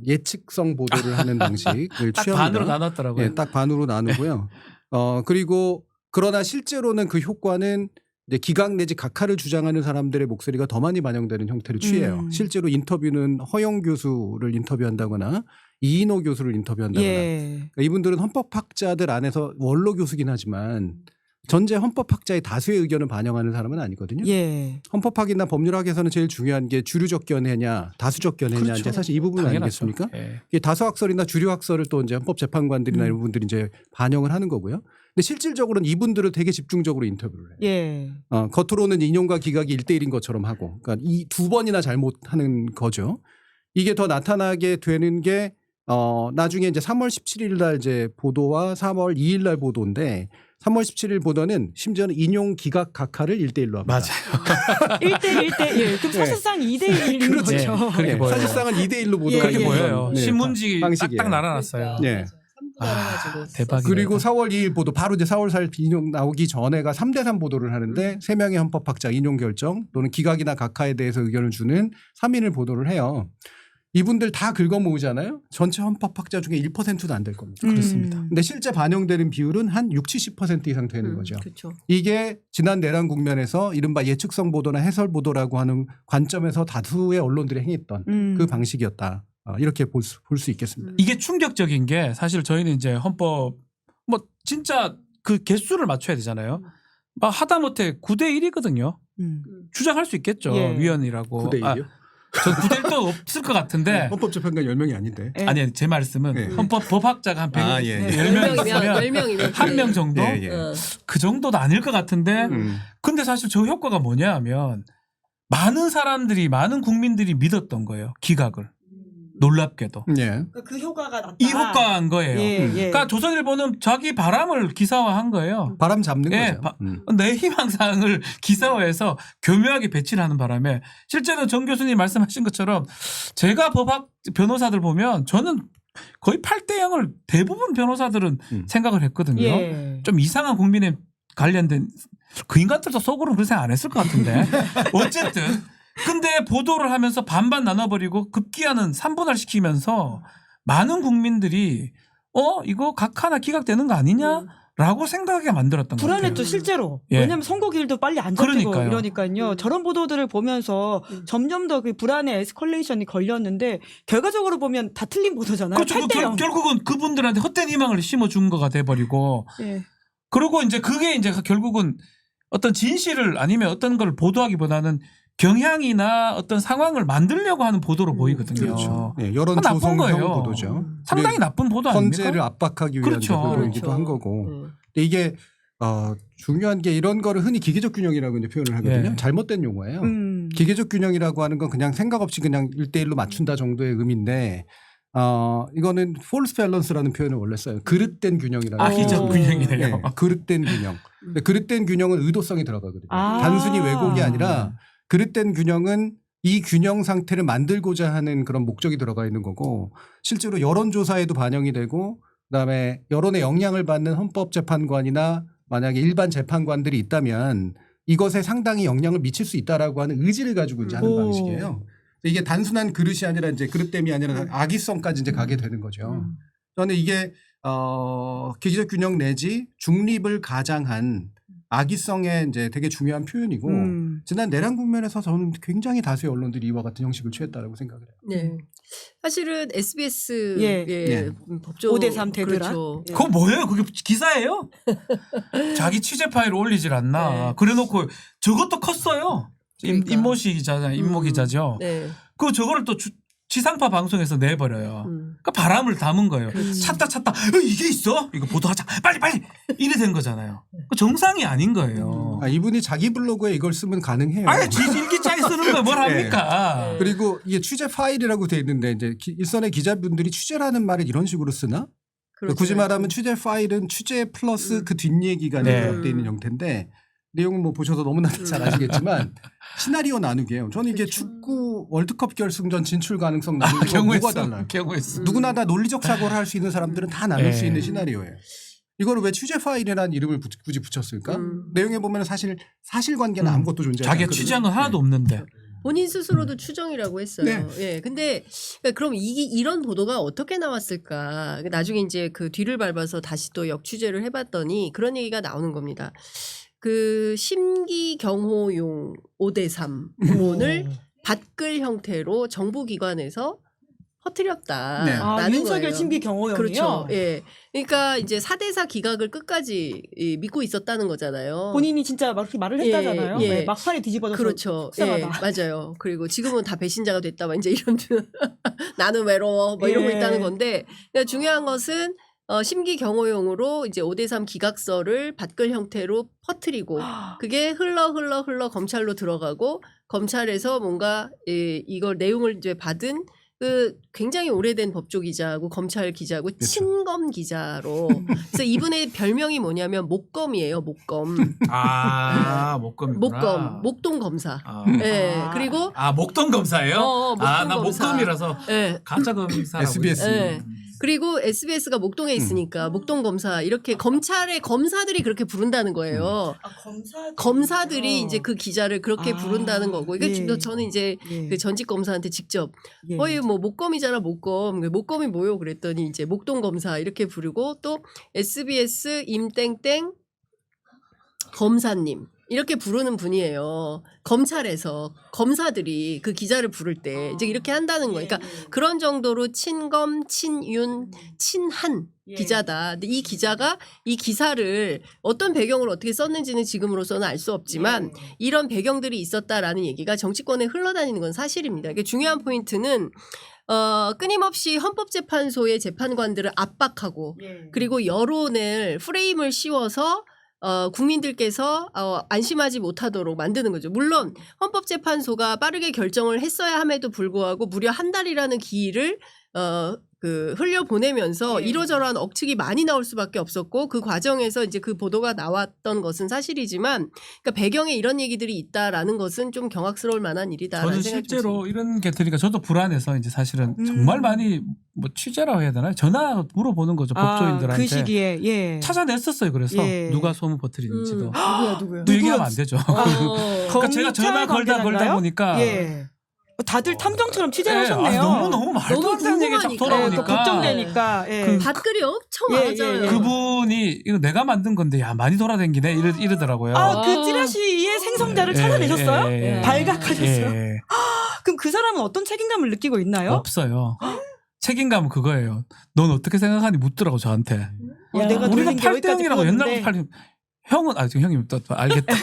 예측성 보도를 하는 방식을 딱 취합니다. 반으로 나눴더라고요. 네, 딱 반으로 나누고요. 그리고 그러나 실제로는 그 효과는 이제 기각 내지 각하를 주장하는 사람들의 목소리가 더 많이 반영되는 형태를 취해요. 실제로 인터뷰는 허영 교수를 인터뷰한다거나 이인호 교수를 인터뷰한다거나 예. 그러니까 이분들은 헌법학자들 안에서 원로 교수긴 하지만 전체 헌법학자의 다수의 의견을 반영하는 사람은 아니거든요. 예. 헌법학이나 법률학에서는 제일 중요한 게 주류적 견해냐 다수적 견해냐 그렇죠. 이제 사실 이 부분 당연하죠. 아니겠습니까? 예. 이게 다수학설이나 주류학설을 또 이제 헌법재판관들이나 이런 분들이 이제 반영을 하는 거고요. 근데 실질적으로는 이분들을 되게 집중적으로 인터뷰를 해요. 예. 겉으로는 인용과 기각이 1대1인 것처럼 하고, 그러니까 이 두 번이나 잘못하는 거죠. 이게 더 나타나게 되는 게 나중에 이제 3월 17일 날 이제 보도와 3월 2일 날 보도인데 3월 17일 보도는 심지어는 인용 기각 각하를 1대1로 합니다. 맞아요. 1대1. 그럼 사실상 2대1인 그렇죠. 거죠. 그렇게 네, 보여요. 사실상은 2대1로 보도가 예, 그렇게 예. 보여요. 네, 신문지 방식이에요. 딱딱 날아놨어요. 네. 3부 날아가지고. 대박이네. 그리고 4월 2일 보도 바로 이제 4월 4일 인용 나오기 전에가 3대3 보도를 하는데 3명의 헌법학자 인용 결정 또는 기각이나 각하에 대해서 의견을 주는 3인을 보도를 해요. 이분들 다 긁어 모으잖아요. 전체 헌법학자 중에 1%도 안 될 겁니다. 그렇습니다. 근데 실제 반영되는 비율은 한 60-70% 이상 되는 거죠. 그렇죠. 이게 지난 내란 국면에서 이른바 예측성 보도나 해설 보도라고 하는 관점에서 다수의 언론들이 행했던 그 방식이었다. 이렇게 볼 수 있겠습니다. 이게 충격적인 게 사실 저희는 이제 헌법 뭐 진짜 그 개수를 맞춰야 되잖아요. 막 하다못해 9대1이거든요. 주장할 수 있겠죠. 예. 위원이라고. 9대1이요? 저 9대1도 없을 것 같은데. 헌법재판관 10명이 아닌데. 예. 아니 제 말씀은 네. 헌법 법학자가 한 100, 아, 예. 네. 10명 있으면 10명이면 한 명 정도? 예, 예. 그 정도도 아닐 것 같은데. 음. 근데 사실 저 효과가 뭐냐 하면 많은 국민들이 믿었던 거예요. 기각을. 놀랍게도. 예. 그 효과가 났다. 이 효과한 거예요. 예. 그러니까 조선일보는 자기 바람을 기사화한 거예요. 바람 잡는 예, 거죠. 내 희망사항을 기사화해서 교묘하게 배치를 하는 바람에 실제로 정 교수님 말씀하신 것처럼 제가 법학 변호사들 보면 저는 거의 8대 0을 대부분 변호사들은 생각을 했거든요. 예. 좀 이상한 국민에 관련된 그 인간들도 속으로는 그런 생각 안 했을 것 같은데 어쨌든 근데 보도를 하면서 반반 나눠버리고 급기야는 3분할 시키면서 많은 국민들이 이거 각하나 기각되는 거 아니냐라고 생각하게 만들었던 거예요. 불안했죠 실제로. 예. 왜냐하면 선거기일도 빨리 안 잡히고 그러니까요. 이러니까요. 저런 보도들을 보면서 점점 더 그 불안의 에스컬레이션이 걸렸는데 결과적으로 보면 다 틀린 보도잖아요. 그렇죠. 8대 0. 결국은 그분들한테 헛된 희망을 심어준 거가 돼버리고 예. 그리고 이제 그게 이제 결국은 어떤 진실을 아니면 어떤 걸 보도하기보다는 경향이나 어떤 상황을 만들려고 하는 보도로 보이거든요. 그렇죠. 예, 여론 나쁜 조성형 거예요. 보도죠. 상당히 나쁜 보도 아닙니까? 헌재를 압박하기 위한 그렇죠. 보도이기도 한 거고. 근데 이게 중요한 게 이런 거를 흔히 기계적 균형이라고 이제 표현을 하거든요. 예. 잘못된 용어예요. 기계적 균형이라고 하는 건 그냥 생각 없이 그냥 1대1로 맞춘다 정도의 의미인데 이거는 폴스 밸런스라는 표현을 원래 써요. 그릇된 균형이라는 악의적 균형이네요. 네, 그릇된 균형. 근데 그릇된 균형은 의도성이 들어가거든요. 아. 단순히 왜곡이 아니라 그릇된 균형은 이 균형 상태를 만들고자 하는 그런 목적이 들어가 있는 거고 실제로 여론조사에도 반영이 되고 그다음에 여론의 영향을 받는 헌법재판관이나 만약에 일반 재판관들이 있다면 이것에 상당히 영향을 미칠 수 있다라고 하는 의지를 가지고 이제 하는 오. 방식이에요. 이게 단순한 그릇이 아니라 이제 그릇됨이 아니라 악의성까지 이제 가게 되는 거죠. 저는 이게 기계적 균형 내지 중립을 가장한 악의성의 이제 되게 중요한 표현이고 지난 내란 국면에서 저는 굉장히 다수의 언론들이 이와 같은 형식을 취했다라고 생각을 해요. 네. 사실은 SBS 예. 예. 법조 5대3 대드란. 그렇죠. 예. 그거 뭐예요? 그게 기사예요? 자기 취재 파일을 올리질 않나. 네. 그래놓고 저것도 컸어요. 그러니까. 임모 씨 기자잖아요. 임모 기자죠. 네. 그 저거를 또 지상파 방송에서 내버려요. 그러니까 바람을 담은 거예요. 그렇지. 찾다 이게 있어? 이거 보도하자. 빨리 이래 된 거잖아요. 그 정상이 아닌 거예요. 이분이 자기 블로그에 이걸 쓰면 가능해요. 아니 일기장에 쓰는 거 뭘 합니까? 네. 그리고 이게 취재 파일이라고 돼 있는데 이제 일선의 기자분들이 취재라는 말을 이런 식으로 쓰나? 그렇죠. 굳이 말하면 취재 파일은 취재 플러스 그 뒷얘기가 네. 결합되어 있는 형태인데 내용은 뭐 보셔서 너무나도 잘 아시겠지만 시나리오 나누기예요. 저는 이게 축구 월드컵 결승전 진출 가능성 나누는 거 뭐가 달라요? 경우했어. 누구나 다 논리적 사고를 할 수 있는 사람들은 다 나눌 수 네. 있는 시나리오예요. 이거를 왜 취재 파일이라는 이름을 굳이 붙였을까? 내용에 보면 사실 사실관계는 아무것도 존재하지 자기가 않거든요. 취재한 건 하나도 없는데. 본인 스스로도 추정이라고 했어요. 네. 예. 근데 그럼 이런 보도가 어떻게 나왔을까? 나중에 이제 그 뒤를 밟아서 다시 또 역취재를 해봤더니 그런 얘기가 나오는 겁니다. 그 심기경호용 5대3 문을 밭글 형태로 정부기관에서 퍼뜨렸다. 네. 윤석열 심기 경호용이요. 그렇죠. 예. 그러니까 이제 4대4 기각을 끝까지 믿고 있었다는 거잖아요. 본인이 진짜 막 그렇게 말을 예, 했다잖아요. 예. 네, 막판에 뒤집어져서 그렇죠. 속상하다. 예, 맞아요. 그리고 지금은 다 배신자가 됐다. 막 이제 이런 나는 외로워. 뭐 이러고 예. 있다는 건데 그러니까 중요한 것은 심기 경호용으로 이제 5대3 기각서를 밭글 형태로 퍼뜨리고 그게 흘러 검찰로 들어가고 검찰에서 뭔가 이걸 내용을 이제 받은 그 굉장히 오래된 법조 기자하고 검찰 기자하고 친검 기자로 그래서 이분의 별명이 뭐냐면 목검이에요. 목검. 목검이구나. 목동 검사. 아. 예. 그리고 목동 검사예요? 목동 나 검사. 목검이라서 예. 가짜 검사. SBS. 예. 그리고 SBS가 목동에 있으니까 목동 검사 이렇게 검찰의 검사들이 그렇게 부른다는 거예요. 검사들이 이제 그 기자를 그렇게 부른다는 거고. 이게 예. 저는 이제 예. 그 전직 검사한테 직접 예. 뭐 목검이잖아 목검. 목검이 뭐요? 그랬더니 이제 목동 검사 이렇게 부르고 또 SBS 임땡땡 검사님 이렇게 부르는 분이에요. 검찰에서 검사들이 그 기자를 부를 때 이제 이렇게 한다는 거예요. 그러니까 그런 정도로 친검, 친윤, 친한 기자다. 근데 이 기자가 이 기사를 어떤 배경을 어떻게 썼는지는 지금으로서는 알 수 없지만 이런 배경들이 있었다라는 얘기가 정치권에 흘러다니는 건 사실입니다. 이게 중요한 포인트는 끊임없이 헌법재판소의 재판관들을 압박하고 그리고 여론을 프레임을 씌워서 국민들께서 안심하지 못하도록 만드는 거죠. 물론 헌법재판소가 빠르게 결정을 했어야 함에도 불구하고 무려 한 달이라는 기일을 흘려보내면서 이러저러한 억측이 많이 나올 수밖에 없었고 그 과정에서 이제 그 보도가 나왔던 것은 사실이지만 그러니까 배경에 이런 얘기들이 있다라는 것은 좀 경악스러울 만한 일이다라는 저는 생각이 실제로 듭니다. 이런 게 들으니까 저도 불안해서 이제 사실은 정말 많이 뭐 취재라고 해야 되나요? 전화 물어보는 거죠. 법조인들한테. 그 시기에 예. 찾아냈었어요. 그래서 예. 누가 소문 퍼뜨리는지도. 누구야? 또 얘기하면 안 되죠. 그러니까 제가 전화 걸다 관계자인가요? 보니까 예. 다들 탐정처럼 취재를 예, 하셨네요. 너무 말도 너무 안 되는 얘기가 자꾸 궁금하니까. 돌아오니까. 또 걱정되니까. 예. 밭글이 엄청 예, 많아져요. 예, 예. 그분이 이거 내가 만든 건데 야 많이 돌아다니네 이러더라고요. 그 찌라시의 생성자를 찾아내셨어요? 예. 발각하셨어요? 예. 그럼 그 사람은 어떤 책임감을 느끼고 있나요? 없어요. 책임감은 그거예요. 넌 어떻게 생각하니 묻더라고 저한테. 내가 우리가 돌린 게 여기까지 8대0이라고 옛날부터 풀었는데. 8대0. 형은 지금 형님 또 알겠다.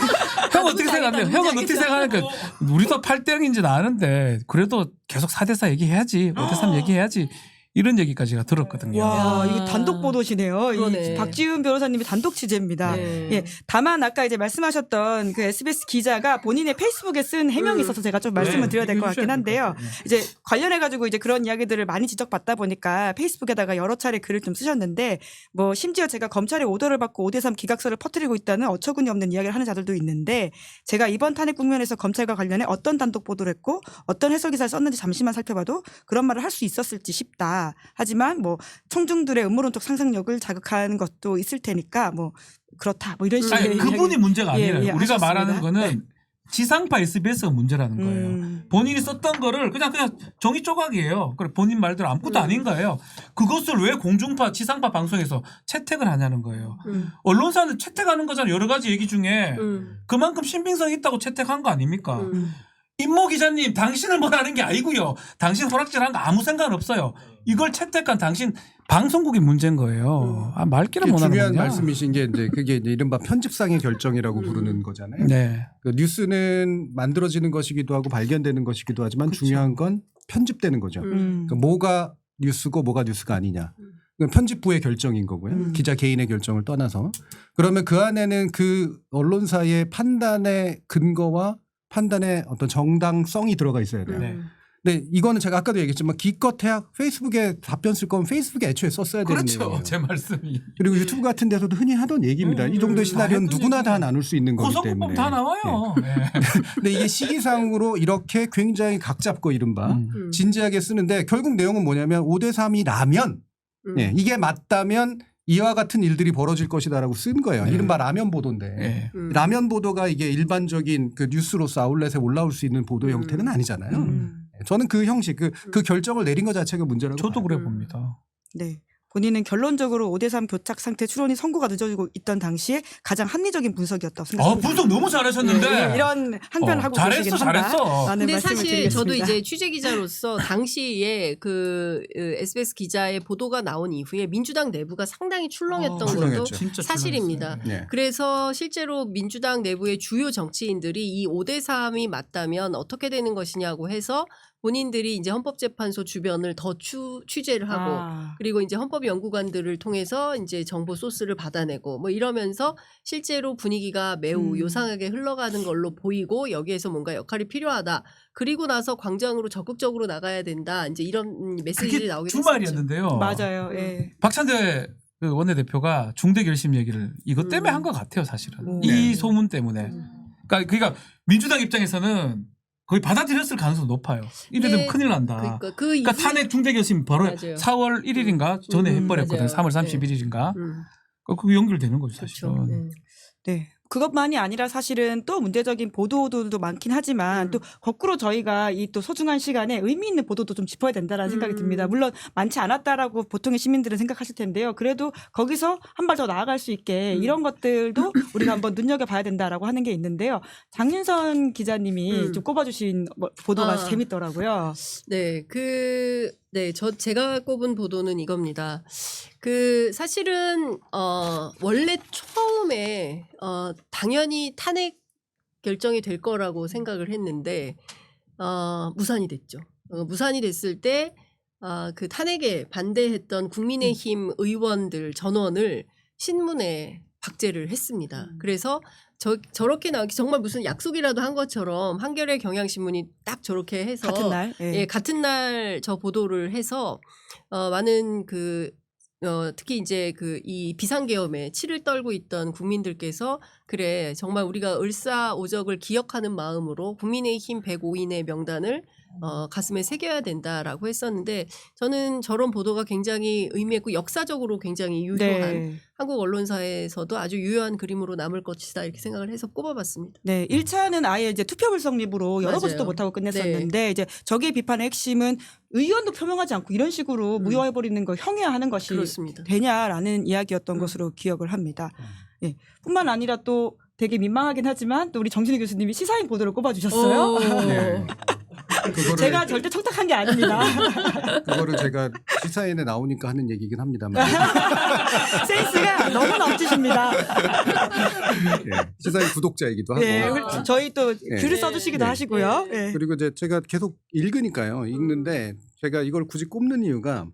형 어떻게 생각하세요? 형은 어떻게 생각하니까 우리도 8대0인지는 아는데 그래도 계속 4대4 얘기해야지. 5대3 얘기해야지. 이런 얘기까지가 들었거든요. 와, 야. 이거 단독 보도시네요. 그러네. 이 박지훈 변호사님이 단독 취재입니다. 네. 예, 다만 아까 이제 말씀하셨던 그 SBS 기자가 본인의 페이스북에 쓴 해명이 있어서 제가 좀 말씀을 드려야 될 것 같긴 한데요. 이제 관련해가지고 이제 그런 이야기들을 많이 지적받다 보니까 페이스북에다가 여러 차례 글을 좀 쓰셨는데 뭐 심지어 제가 검찰의 오더를 받고 5대3 기각서를 퍼뜨리고 있다는 어처구니 없는 이야기를 하는 자들도 있는데 제가 이번 탄핵 국면에서 검찰과 관련해 어떤 단독 보도를 했고 어떤 해설 기사를 썼는지 잠시만 살펴봐도 그런 말을 할 수 있었을지 싶다. 하지만 뭐 청중들의 음모론적 상상력을 자극하는 것도 있을 테니까 뭐 그렇다. 뭐 이런 식의 아니, 그분이 이야기- 문제가 예, 아니에요. 예, 우리가 하셨습니다. 말하는 거는 지상파 SBS가 문제라는 거예요. 본인이 썼던 거를 그냥 종이 조각이에요. 그래 본인 말대로 아무것도 아닌 거예요. 그것을 왜 공중파, 지상파 방송에서 채택을 하냐는 거예요. 언론사는 채택하는 거잖아요. 여러 가지 얘기 중에 그만큼 신빙성이 있다고 채택한 거 아닙니까? 임모 기자님, 당신을 뭐라는 게 아니고요. 당신 호락질한 거 아무 상관 없어요. 이걸 채택한 당신 방송국이 문제인 거예요. 아, 말귀를 못 하는 중요한 거냐? 말씀이신 게 이제 그게 이제 이른바 편집상의 결정이라고 부르는 거잖아요. 네. 그 뉴스는 만들어지는 것이기도 하고 발견되는 것이기도 하지만 그렇죠. 중요한 건 편집되는 거죠. 그러니까 뭐가 뉴스고 뭐가 뉴스가 아니냐. 그건 편집부의 결정인 거고요. 기자 개인의 결정을 떠나서. 그러면 그 안에는 그 언론사의 판단의 근거와 판단의 어떤 정당성이 들어가 있어야 돼요. 네. 근데 이거는 제가 아까도 얘기했지만 기껏해야 페이스북에 답변 쓸 거면 페이스북에 애초에 썼어야 되는 그렇죠. 내용이에요. 제 말씀이. 그리고 유튜브 같은 데서도 흔히 하던 얘기입니다. 이 정도의 시나리오는 했던 누구나 다 얘기가. 나눌 수 있는 거기 때문에. 고소고법 다 나와요. 네. 근데 이게 시기상으로 이렇게 굉장히 각 잡고 이른바 진지하게 쓰는데 결국 내용은 뭐냐면 5대3이 라면 예, 이게 맞다면 이와 같은 일들이 벌어질 것이다라고 쓴 거예요. 이른바 라면 보도인데 네. 라면 보도가 이게 일반적인 그 뉴스로서 아울렛에 올라올 수 있는 보도 형태는 아니잖아요. 저는 그 형식, 그 결정을 내린 것 자체가 문제라고 저도 봐요. 그래 봅니다. 네. 본인은 결론적으로 5대3 교착 상태 추론이 선고가 늦어지고 있던 당시에 가장 합리적인 분석이었다고 생각합니다. 분석 너무 잘하셨는데. 예, 이런 항변을 하고 잘했어, 계시긴 잘했어. 한다라는 근데 말씀을 사실 드리겠습니다. 저도 이제 취재 기자로서 당시에 그 SBS 기자의 보도가 나온 이후에 민주당 내부가 상당히 출렁했던 것도 출렁했죠. 진짜 사실입니다. 출렁했어요. 네. 그래서 실제로 민주당 내부의 주요 정치인들이 이 5대3이 맞다면 어떻게 되는 것이냐고 해서 본인들이 이제 헌법재판소 주변을 더 취재를 하고 그리고 이제 헌법연구관들을 통해서 이제 정보 소스를 받아내고 뭐 이러면서 실제로 분위기가 매우 요상하게 흘러가는 걸로 보이고 여기에서 뭔가 역할이 필요하다. 그리고 나서 광장으로 적극적으로 나가야 된다. 이제 이런 메시지들이 그게 나오게 두 됐었죠. 말이었는데요. 맞아요. 예. 박찬대 그 원내대표가 중대 결심 얘기를 이것 때문에 한 것 같아요, 사실은. 이 네. 소문 때문에. 그러니까 민주당 입장에서는 거의 받아들였을 가능성이 높아요. 이래 되면 네. 큰일 난다. 그러니까 탄핵 중대 결심 바로 맞아요. 4월 1일인가 전에 해버렸거든요. 맞아요. 3월 31일인가. 음. 그게 연결되는 거죠, 사실은. 그렇죠. 네. 네. 그것만이 아니라 사실은 또 문제적인 보도들도 많긴 하지만 또 거꾸로 저희가 이 또 소중한 시간에 의미 있는 보도도 좀 짚어야 된다라는 생각이 듭니다. 물론 많지 않았다라고 보통의 시민들은 생각하실 텐데요. 그래도 거기서 한 발 더 나아갈 수 있게 이런 것들도 우리가 한번 눈여겨봐야 된다라고 하는 게 있는데요. 장윤선 기자님이 좀 꼽아주신 보도가 재밌더라고요. 네, 제가 꼽은 보도는 이겁니다. 사실은, 원래 처음에, 당연히 탄핵 결정이 될 거라고 생각을 했는데, 무산이 됐죠. 무산이 됐을 때, 그 탄핵에 반대했던 국민의힘 의원들 전원을 신문에 박제를 했습니다. 그래서 저렇게 나오기 정말 무슨 약속이라도 한 것처럼 한겨레 경향신문이 딱 저렇게 해서 같은 날. 예. 예, 같은 날 저 보도를 해서 많은 특히 이제 이 비상계엄에 치를 떨고 있던 국민들께서 그래 정말 우리가 을사오적을 기억하는 마음으로 국민의힘 105인의 명단을 가슴에 새겨야 된다라고 했었는데 저는 저런 보도가 굉장히 의미있고 역사적으로 굉장히 유효한 네. 한국 언론사에서도 아주 유효한 그림으로 남을 것이다 이렇게 생각을 해서 꼽아봤습니다. 네, 1차는 아예 이제 투표불 성립으로 열어보지도 맞아요. 못하고 끝냈었는데 이제 저기의 비판의 핵심은 의원도 표명하지 않고 이런 식으로 무효해버리는 걸 형해하는 것이 그렇습니다. 되냐라는 이야기였던 것으로 기억을 합니다. 예, 뿐만 아니라 또 되게 민망하긴 하지만 또 우리 정진희 교수님이 시사인 보도를 꼽아주셨어요. 네. 그거를 제가 절대 청탁한 게 아닙니다. 그거를 제가 시사인에 나오니까 하는 얘기긴 합니다만 센스가 너무 넘치십니다. 예, 시사인 구독자이기도 하고 네, 저희 또 네. 글을 써주시기도 네. 하시고요. 네. 그리고 이제 제가 계속 읽으니까요. 읽는데 제가 이걸 굳이 꼽는 이유가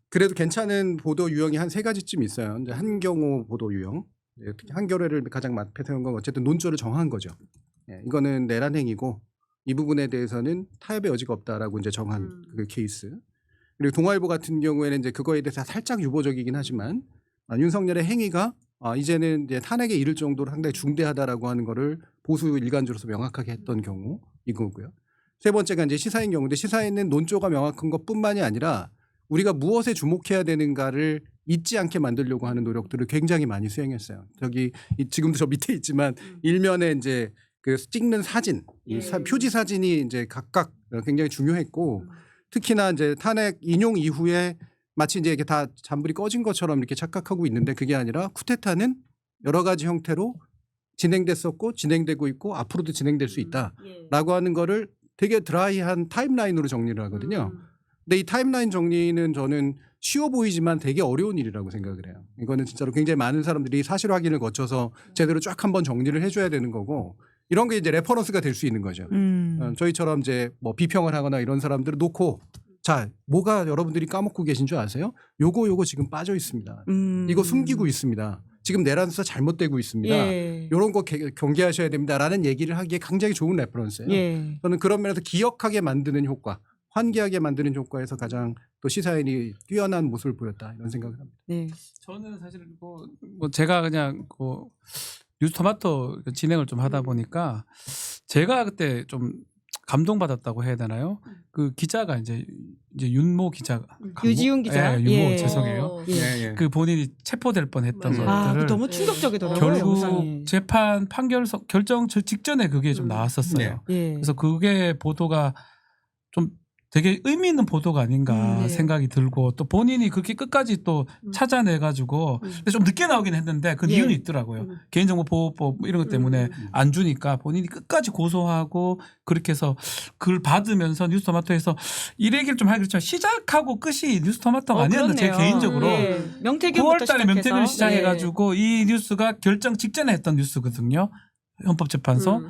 그래도 괜찮은 보도 유형이 한 세 가지쯤 있어요. 이제 한경호 보도 유형, 특히 한겨레를 가장 앞에 세운 건 어쨌든 논조를 정한 거죠. 예, 이거는 내란 행위고 이 부분에 대해서는 타협의 여지가 없다라고 이제 정한 그 케이스. 그리고 동아일보 같은 경우에는 이제 그거에 대해서 살짝 유보적이긴 하지만 윤석열의 행위가 이제는 이제 탄핵에 이를 정도로 상당히 중대하다라고 하는 거를 보수 일간지로서 명확하게 했던 경우 이거고요. 세 번째가 이제 시사인 경우인데 시사인은 논조가 명확한 것뿐만이 아니라 우리가 무엇에 주목해야 되는가를 잊지 않게 만들려고 하는 노력들을 굉장히 많이 수행했어요. 저기 지금도 저 밑에 있지만 일면에 이제 그 찍는 사진, 표지 사진이 이제 각각 굉장히 중요했고 특히나 이제 탄핵 인용 이후에 마치 이제 이게 다 잔불이 꺼진 것처럼 이렇게 착각하고 있는데 그게 아니라 쿠데타는 여러 가지 형태로 진행됐었고 진행되고 있고 앞으로도 진행될 수 있다라고 하는 거를 되게 드라이한 타임라인으로 정리를 하거든요. 근데 이 타임라인 정리는 저는 쉬워 보이지만 되게 어려운 일이라고 생각을 해요. 이거는 진짜로 굉장히 많은 사람들이 사실 확인을 거쳐서 제대로 쫙 한번 정리를 해줘야 되는 거고 이런 게 이제 레퍼런스가 될 수 있는 거죠. 저희처럼 이제 뭐 비평을 하거나 이런 사람들을 놓고 자, 뭐가 여러분들이 까먹고 계신 줄 아세요? 요거 지금 빠져 있습니다. 이거 숨기고 있습니다. 지금 내란 수사 잘못되고 있습니다. 이런 거 경계하셔야 됩니다라는 얘기를 하기에 굉장히 좋은 레퍼런스예요. 저는 그런 면에서 기억하게 만드는 효과, 환기하게 만드는 효과에서 가장 또 시사인이 뛰어난 모습을 보였다 이런 생각을 합니다. 네. 저는 사실 뭐 제가 그냥 그 뉴스토마토 진행을 좀 하다 보니까 제가 그때 좀 감동받았다고 해야 되나요? 그 기자가 이제 윤모 기자, 유지훈 기자, 윤모 죄송해요. 그 본인이 체포될 뻔했던 것들을 너무 충격적이더라고요. 결국 영상이. 재판 판결 결정 직전에 그게 좀 나왔었어요. 그래서 그게 보도가 좀 되게 의미 있는 보도가 아닌가 생각이 들고 또 본인이 그렇게 끝까지 또 찾아내가지고 근데 좀 늦게 나오긴 했는데 그 이유는 있더라고요. 개인정보보호법 이런 것 때문에 안 주니까 본인이 끝까지 고소하고 그렇게 해서 그걸 받으면서 뉴스토마토에서 이 얘기를 좀 하긴 했지만 시작하고 끝이 뉴스토마토가 아니었는데 제 개인적으로 명태균부터 9월 달에 명태균을 시작해서. 시작해가지고 이 뉴스가 결정 직전에 했던 뉴스거든요. 헌법재판소.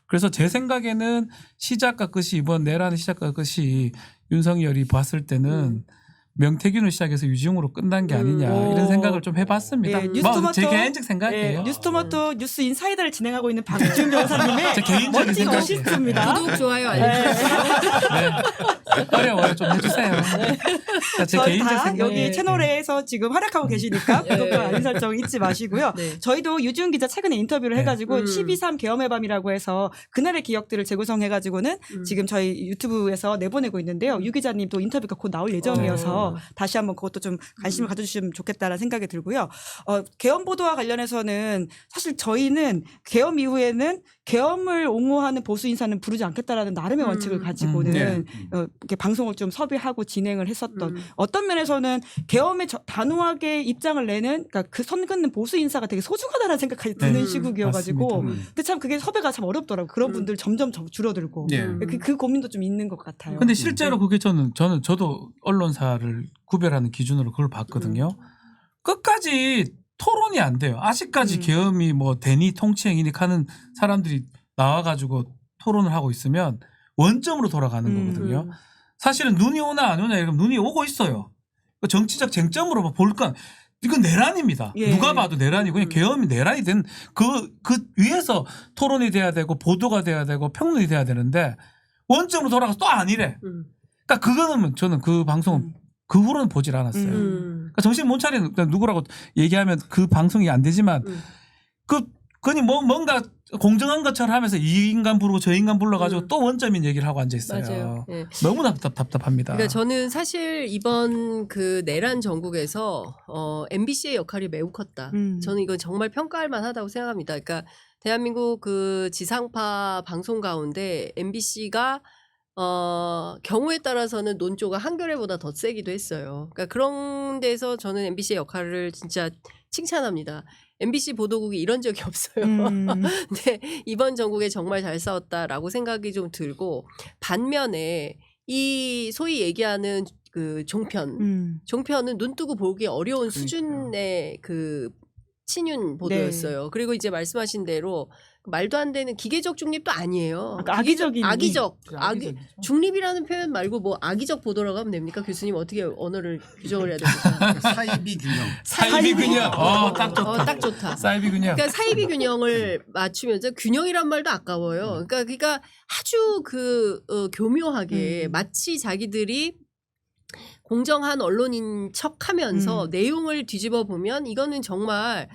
그래서 제 생각에는 시작과 끝이 이번 내란의 시작과 끝이 윤석열이 봤을 때는 명태균을 시작해서 유지용으로 끝난 게 아니냐 이런 생각을 좀 해봤습니다. 뭐 제 개인적 생각이에요. 뉴스토마토 뉴스 인사이더를 진행하고 있는 박지훈 변호사님의 제 개인적인 멋진 생각이에요. 어시스트입니다. 구독 좋아요 알려주세요. 어려워요. 좀 해주세요. 제 저희 개인적 다 생각. 여기 채널에서 지금 활약하고 계시니까 구독과 알림 설정 잊지 마시고요. 저희도 유지훈 기자 최근에 인터뷰를 해가지고 12.3 계엄의 밤이라고 해서 그날의 기억들을 재구성해가지고는 지금 저희 유튜브에서 내보내고 있는데요. 유 기자님 또 인터뷰가 곧 나올 예정이어서 다시 한번 그것도 좀 관심을 가져주시면 좋겠다라는 생각이 들고요. 계엄 보도와 관련해서는 사실 저희는 계엄 이후에는 계엄을 옹호하는 보수 인사는 부르지 않겠다라는 나름의 원칙을 가지고는 이렇게 방송을 좀 섭외하고 진행을 했었던 어떤 면에서는 계엄에 단호하게 입장을 내는 그러니까 그 선 긋는 보수 인사가 되게 소중하다는 생각이 드는 시국이어가지고 근데 참 그게 섭외가 참 어렵더라고요. 그런 분들 점점 줄어들고 그 고민도 좀 있는 것 같아요. 근데 실제로 그게 저도 언론사를 구별하는 기준으로 그걸 봤거든요. 끝까지 토론이 안 돼요. 아직까지 계엄이 뭐 대니 통치행위니 하는 사람들이 나와가지고 토론을 하고 있으면 원점으로 돌아가는 거거든요. 사실은 눈이 오나 안 오나 이러면 눈이 오고 있어요. 정치적 쟁점으로 볼 건 이건 내란입니다. 누가 봐도 내란이고 그냥 계엄이 내란이 된 그 위에서 토론이 돼야 되고 보도가 돼야 되고 평론이 돼야 되는데 원점으로 돌아가서 또 아니래. 그러니까 그거는 저는 그 방송은 그 후로는 보질 않았어요. 그러니까 정신 못 차리는 누구라고 얘기하면 그 방송이 안 되지만 그니 뭔가 공정한 것처럼 하면서 이 인간 부르고 저 인간 불러가지고 또 원점인 얘기를 하고 앉아 있어요. 맞아요. 네. 너무 답답합니다. 그러니까 저는 사실 이번 그 내란 전국에서 MBC의 역할이 매우 컸다. 저는 이건 정말 평가할 만하다고 생각합니다. 그러니까 대한민국 그 지상파 방송 가운데 MBC가 경우에 따라서는 논조가 한겨레보다 더 세기도 했어요. 그러니까 그런 데서 저는 MBC의 역할을 진짜 칭찬합니다. MBC 보도국이 이런 적이 없어요. 근데 이번 전국에 정말 잘 싸웠다라고 생각이 좀 들고 반면에 이 소위 얘기하는 그 종편은 눈 뜨고 보기 어려운 수준의 그 친윤 보도였어요. 그리고 이제 말씀하신 대로 말도 안 되는 기계적 중립도 아니에요. 악의적인 악의적 중립이라는 표현 말고 뭐 악의적 보도라고 하면 됩니까? 교수님 어떻게 언어를 규정을 해야 됩니까? 사이비 균형. 사이비 균형. 딱 좋다. 딱 좋다. 사이비 균형. 그러니까 사이비 균형을 맞추면서 척균형이란 말도 아까워요. 그러니까 아주 교묘하게 마치 자기들이 공정한 언론인 척하면서 내용을 뒤집어 보면 이거는 정말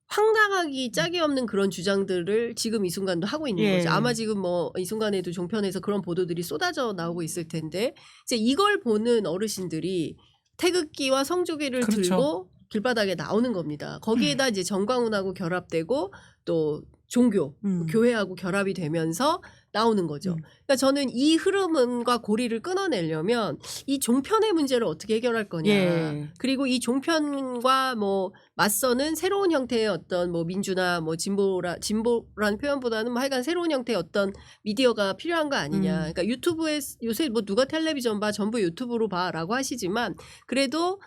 황당하기 짝이 없는 그런 주장들을 지금 이 순간도 하고 있는 거죠. 아마 지금 뭐 이 순간에도 종편에서 그런 보도들이 쏟아져 나오고 있을 텐데 이제 이걸 보는 어르신들이 태극기와 성조기를 들고 길바닥에 나오는 겁니다. 거기에다 이제 정광훈하고 결합되고 또 종교, 교회하고 결합이 되면서 나오는 거죠. 그러니까 저는 이 흐름과 고리를 끊어내려면 이 종편의 문제를 어떻게 해결할 거냐. 예. 그리고 이 종편과 뭐 맞서는 새로운 형태의 어떤 뭐 민주나 뭐 진보라는 표현보다는 뭐 하여간 새로운 형태의 어떤 미디어가 필요한 거 아니냐. 그러니까 유튜브에 요새 뭐 누가 텔레비전 봐, 전부 유튜브로 봐라고 하시지만 그래도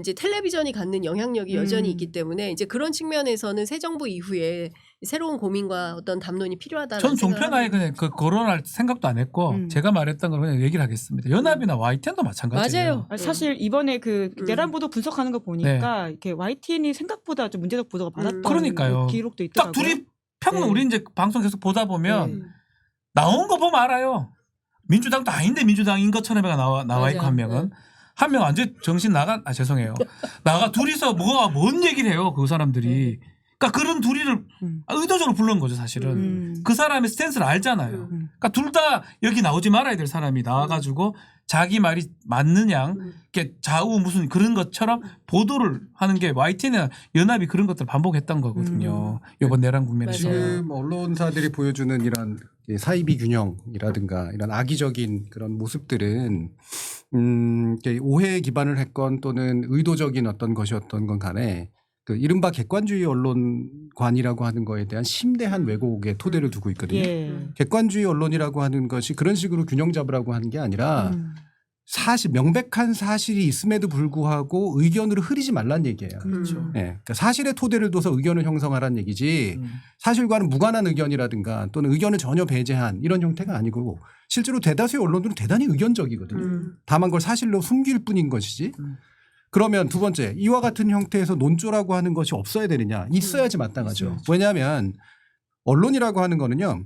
이제 텔레비전이 갖는 영향력이 여전히 있기 때문에 이제 그런 측면에서는 새 정부 이후에 새로운 고민과 어떤 담론이 필요하다는 전 종편 아예 그냥 그 거론할 생각도 안 했고 제가 말했던 걸 그냥 얘기를 하겠습니다. 연합이나 YTN도 마찬가지예요. 맞아요. 아니, 사실 이번에 그 내란 보도 분석하는 거 보니까 이렇게 YTN이 생각보다 좀 문제적 보도가 많았던 그러니까요. 기록도 딱 있더라고요. 둘이 평론 네. 우리 이제 방송 계속 보다 보면 네. 나온 거 보면 알아요. 민주당도 아닌데 민주당인 것처럼 나와 있고 한 명은. 한 명 완전 정신 나간 죄송해요. 둘이서 뭔 얘기를 해요 그 사람들이. 그러니까 그런 둘이를 의도적으로 부른 거죠 사실은. 그 사람의 스탠스를 알잖아요. 그러니까 둘 다 여기 나오지 말아야 될 사람이 나와가지고 자기 말이 맞는 양 이렇게 좌우 무슨 그런 것처럼 보도를 하는 게 YTN이나 연합이 그런 것들을 반복했던 거거든요. 이번 내란 국면에서. 지금 언론사들이 보여주는 이런 사이비 균형이라든가 이런 악의적인 그런 모습들은 이렇게 오해에 기반을 했건 또는 의도적인 어떤 것이었던 건 간에 그 이른바 객관주의 언론관이라고 하는 거에 대한 심대한 왜곡의 토대를 두고 있거든요. 예. 객관주의 언론이라고 하는 것이 그런 식으로 균형 잡으라고 하는 게 아니라 명백한 사실이 있음에도 불구하고 의견으로 흐리지 말란 얘기예요. 그렇죠. 네. 그러니까 사실의 토대를 둬서 의견을 형성하라는 얘기지 사실과는 무관한 의견이라든가 또는 의견을 전혀 배제한 이런 형태가 아니고 실제로 대다수의 언론들은 대단히 의견적이거든요. 다만 그걸 사실로 숨길 뿐인 것이지. 그러면 두 번째 이와 같은 형태에서 논조라고 하는 것이 없어야 되느냐. 있어야지 마땅하죠. 왜냐하면 언론이라고 하는 거는요.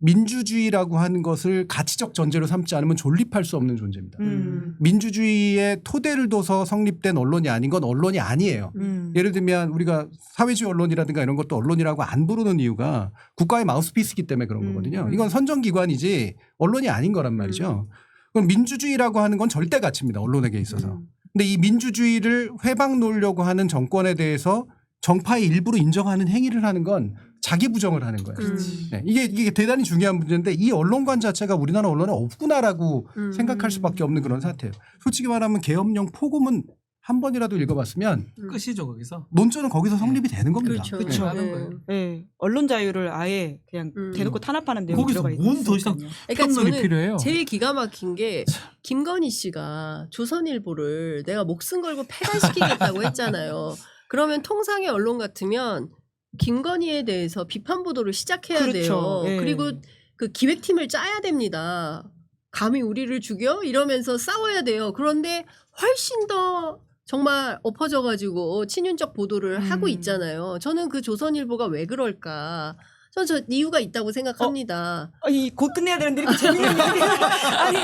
민주주의라고 하는 것을 가치적 전제로 삼지 않으면 존립할 수 없는 존재입니다. 민주주의의 토대를 둬서 성립된 언론이 아닌 건 언론이 아니에요. 예를 들면 우리가 사회주의 언론이라든가 이런 것도 언론이라고 안 부르는 이유가 국가의 마우스피스이기 때문에 그런 거거든요. 이건 선정기관이지 언론이 아닌 거란 말이죠. 그럼 민주주의라고 하는 건 절대 가치입니다. 언론에게 있어서. 근데 이 민주주의를 회방 놓으려고 하는 정권에 대해서 정파의 일부로 인정하는 행위를 하는 건 자기 부정을 하는 거예요. 네. 이게 대단히 중요한 문제인데 이 언론관 자체가 우리나라 언론에 없구나라고 생각할 수밖에 없는 그런 사태예요. 솔직히 말하면 계엄령 폭음은 한 번이라도 읽어봤으면 끝이죠 거기서. 논조는 거기서 성립이 되는 겁니다. 그렇죠. 그렇죠. 하는 거예요. 네. 언론 자유를 아예 그냥 대놓고 탄압하는 내용이 거기서 들어가 뭔 더 이상 있으니까요. 그러니까 평론이 저는 필요해요. 제일 기가 막힌 게 김건희 씨가 조선일보를 내가 목숨 걸고 폐간시키겠다고 했잖아요. 그러면 통상의 언론 같으면 김건희에 대해서 비판 보도를 시작해야 그렇죠. 돼요. 예. 그리고 그 기획팀을 짜야 됩니다. 감히 우리를 죽여? 이러면서 싸워야 돼요. 그런데 훨씬 더 정말 엎어져가지고 친윤적 보도를 하고 있잖아요. 저는 그 조선일보가 왜 그럴까? 저는 저 이유가 있다고 생각합니다. 곧 끝내야 되는데 이렇게 재밌는 얘기 아니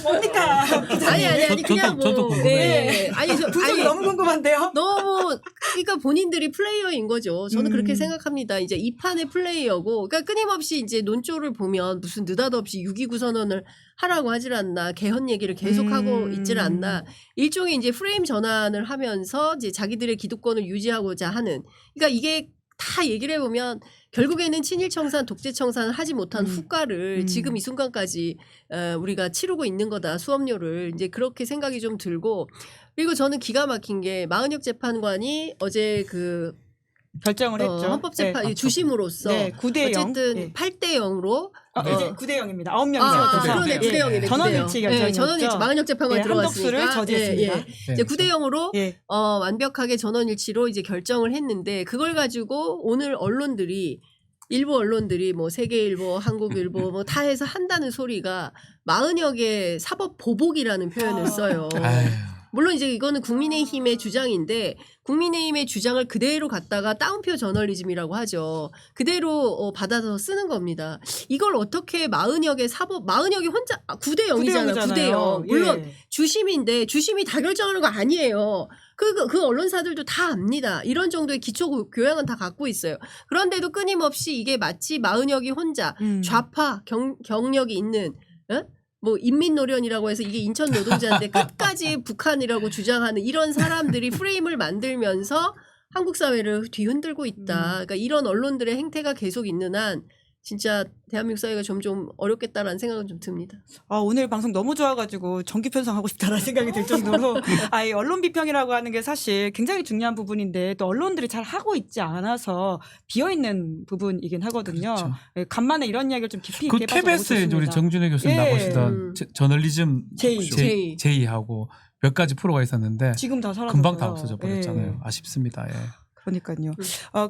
뭡니까? 아니 그냥 뭐 저도 궁금해요. 네. 아니 분석이 너무 궁금한데요. 너무 그러니까 본인들이 플레이어인 거죠. 저는 그렇게 생각합니다. 이제 이 판의 플레이어고, 그러니까 끊임없이 이제 논조를 보면 무슨 느닷없이 6.29 선언을 하라고 하질 않나, 개헌 얘기를 계속하고 있질 않나, 일종의 이제 프레임 전환을 하면서 이제 자기들의 기득권을 유지하고자 하는, 그러니까 이게 다 얘기를 해보면 결국에는 친일 청산, 독재 청산을 하지 못한 후과를 지금 이 순간까지 우리가 치르고 있는 거다. 수업료를 이제 그렇게 생각이 좀 들고, 그리고 저는 기가 막힌 게 마은혁 재판관이 어제 그 결정을 했죠. 헌법재판 네. 주심으로서 네, 9대 0. 어쨌든 네. 8대 0으로 이제 9대 0입니다. 9명이서 그러네. 9대 0이네. 전원일치 결정이었죠. 전원일치 마은혁 재판관이 들어갔으니까 한덕수를 저지했습니다. 이제 9대 0으로 예. 완벽하게 전원일치로 이제 결정을 했는데, 그걸 가지고 오늘 언론들이, 일부 언론들이 뭐 세계일보, 한국일보 뭐 다 해서 한다는 소리가 마은혁의 사법 보복이라는 표현을 써요. 아유. 물론 이제 이거는 국민의힘의 주장인데, 국민의힘의 주장을 그대로 갖다가 따옴표 저널리즘이라고 하죠. 그대로 받아서 쓰는 겁니다. 이걸 어떻게 마은혁의 마은혁이 혼자 9대 0이잖아요. 9대 0. 물론 예. 주심인데 주심이 다 결정하는 거 아니에요. 그 언론사들도 다 압니다. 이런 정도의 기초 교양은 다 갖고 있어요. 그런데도 끊임없이 이게 마치 마은혁이 혼자 좌파 경력이 있는 뭐 인민노련이라고 해서 이게 인천 노동자인데 끝까지 북한이라고 주장하는 이런 사람들이 프레임을 만들면서 한국 사회를 뒤흔들고 있다. 그러니까 이런 언론들의 행태가 계속 있는 한 진짜 대한민국 사회가 점점 어렵겠다라는 생각은 좀 듭니다. 오늘 방송 너무 좋아가지고 정기 편성하고 싶다라는 생각이 들 정도로 이 언론 비평이라고 하는 게 사실 굉장히 중요한 부분인데 또 언론들이 잘 하고 있지 않아서 비어있는 부분이긴 하거든요. 그렇죠. 예, 간만에 이런 이야기를 좀 깊이 그 있게 해봐서 너무 KBS에 이제 우리 좋습니다. 정준혜 교수님 예. 나오시던 저널리즘 제이. 제이하고 몇 가지 프로가 있었는데 지금 다 사라졌어요. 금방 다 없어져 버렸잖아요. 예. 아쉽습니다. 예. 그러니까요.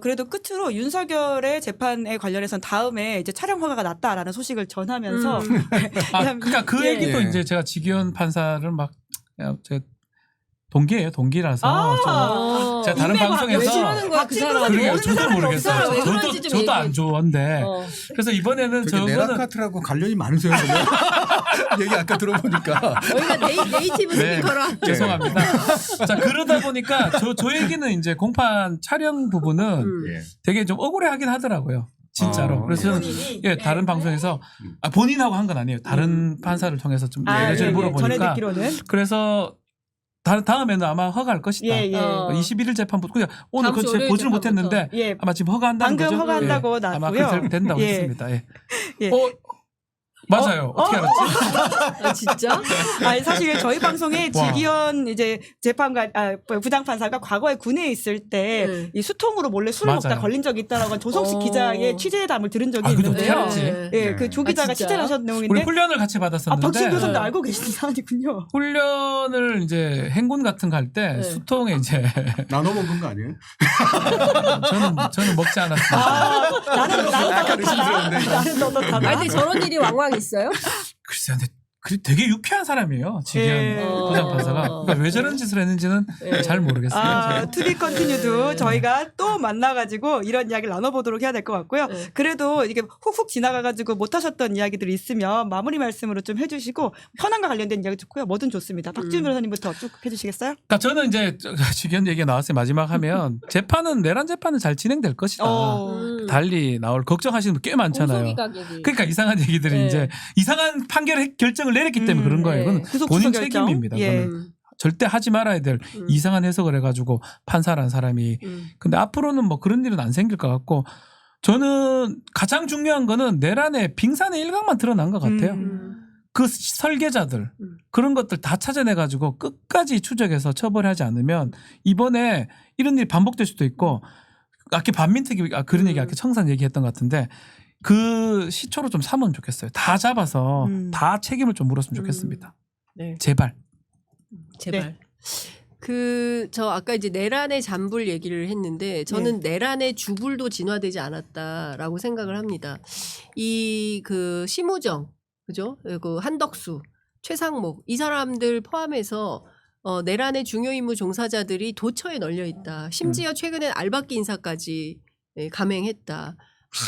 그래도 끝으로 윤석열의 재판에 관련해서는 다음에 이제 촬영 허가가 났다라는 소식을 전하면서 그러니까 그 예. 얘기도 예. 이제 제가 지기현 판사를 막 제가 동기예요. 동기라서 좀 제가 다른 인맥 방송에서 왜 싫어하는 거야 그 사람? 그러게 모르는 저도 사람이 모르겠어요. 없어요. 왜 그런지 좀 저도 안 얘기해. 좋은데 그래서 이번에는 되게 저거는 네라카트라고 관련이 많으세요. 그러면? 얘기 아까 들어보니까. 저희가 네이티브 네. 스피커라. 죄송합니다. 자 그러다 보니까 저 얘기는 이제 공판 촬영 부분은 예. 되게 좀 억울해하긴 하더라고요. 진짜로. 그래서 저는 본인이 예, 다른 방송에서 본인하고 한 건 아니에요. 다른 판사를 통해서 좀 얘기를 전에 물어보니까 듣기로는 그래서 다음에는 아마 허가할 것이다. 예, 예. 21일 재판부터 그냥 오늘 다음 주 제가 월요일 보지를 재판부터. 못했는데 예. 아마 지금 허가한다는 방금 거죠. 허가한다고 예. 아마 났고요. 그렇게 된다고 예. 했습니다. 예. 예. 맞아요. 어떻게 알았지? 아, 진짜? 아니 사실 저희 방송에 와. 지기현 이제 재판관 부장판사가 과거에 군에 있을 때 네. 이 수통으로 몰래 술을 먹다 맞아요. 걸린 적이 있다라고 조성식 어. 기자의 취재담을 들은 적이 그거 어떻게 있는데요. 알았지? 예, 그 조 기자가 진짜? 취재를 하셨던 우리 내용인데 훈련을 같이 받았었는데 박진 교수도 네. 알고 계신 사안이군요. 훈련을 이제 행군 같은 거 할 때 네. 수통에 이제 나눠 먹은 거 아니에요? 저는 먹지 않았습니다. 나는 약간 의심스러운데. 나는 떳떳하다. 아 근데 저런 일이 왕왕 있어요? 글쎄요, 근데 되게 유쾌한 사람이에요. 지기현 예. 부장판사가. 그러니까 왜 저런 짓을 했는지는 예. 잘 모르겠어요. 투비 컨티뉴드 저희가 또 만나가지고 이런 이야기를 나눠보도록 해야 될 것 같고요. 네. 그래도 이게 훅훅 지나가가지고 못하셨던 이야기들이 있으면 마무리 말씀으로 좀 해주시고 현안과 관련된 이야기 좋고요. 뭐든 좋습니다. 박지훈 변호사님부터 쭉 해주시겠어요? 그러니까 저는 이제 지기현 얘기가 나왔어요. 마지막 하면 재판은 내란 재판은 잘 진행될 것이다. 달리 나올 걱정하시는 분 꽤 많잖아요. 공소기 가격이. 그러니까 이상한 얘기들이 네. 이제 이상한 판결 결정을 내렸기 때문에 그런 거예요. 네. 이건 구속 본인 취소 결정. 책임입니다. 예. 그거는. 절대 하지 말아야 될 이상한 해석을 해가지고 판사란 사람이. 근데 앞으로는 뭐 그런 일은 안 생길 것 같고 저는 가장 중요한 거는 내란의 빙산의 일각만 드러난 것 같아요. 그 설계자들 그런 것들 다 찾아내가지고 끝까지 추적해서 처벌하지 않으면 이번에 이런 일이 반복될 수도 있고 아까 반민특위 그런 얘기 아까 청산 얘기했던 것 같은데 그 시초로 좀 삼으면 좋겠어요. 다 잡아서 다 책임을 좀 물었으면 좋겠습니다. 네. 제발. 제발. 저 아까 이제 내란의 잔불 얘기를 했는데 저는 내란의 주불도 진화되지 않았다라고 생각을 합니다. 이 그 심우정, 그죠? 그 한덕수, 최상목 이 사람들 포함해서 내란의 중요 임무 종사자들이 도처에 널려 있다. 심지어 최근에 알박기 인사까지 감행했다.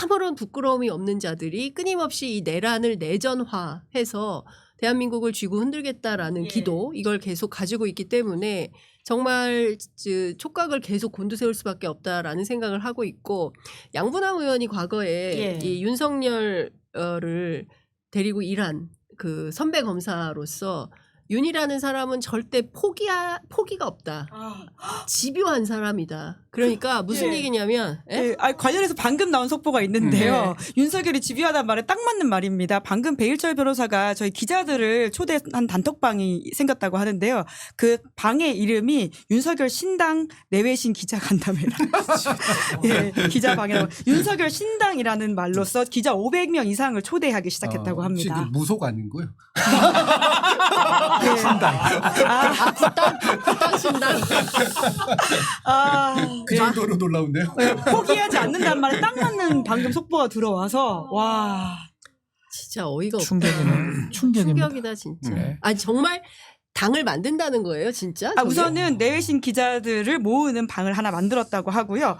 아무런 부끄러움이 없는 자들이 끊임없이 이 내란을 내전화해서 대한민국을 쥐고 흔들겠다라는 기도 이걸 계속 가지고 있기 때문에 정말 촉각을 계속 곤두세울 수밖에 없다라는 생각을 하고 있고 양분남 의원이 과거에 이 윤석열을 데리고 일한 그 선배 검사로서 윤이라는 사람은 절대 포기가 없다. 집요한 사람이다. 그러니까 무슨 얘기냐면 관련해서 방금 나온 속보가 있는데요. 윤석열이 집요하다는 말에 딱 맞는 말입니다. 방금 배일철 변호사가 저희 기자들을 초대한 단톡방이 생겼다고 하는데요. 그 방의 이름이 윤석열 신당 내외신 기자 간담회라. 기자방이라고. 윤석열 신당이라는 말로써 기자 500명 이상을 초대하기 시작했다고 합니다. 혹시 그 무속 아닌 거요? 굿당 신당. 그 정도로 놀라운데요? 포기하지 않는다는 말에 딱 맞는 방금 속보가 들어와서 와 진짜 어이가 없다. 충격입니다. 충격이다 진짜. 네. 아니 정말 당을 만든다는 거예요, 진짜? 우선은 내외신 기자들을 모으는 방을 하나 만들었다고 하고요.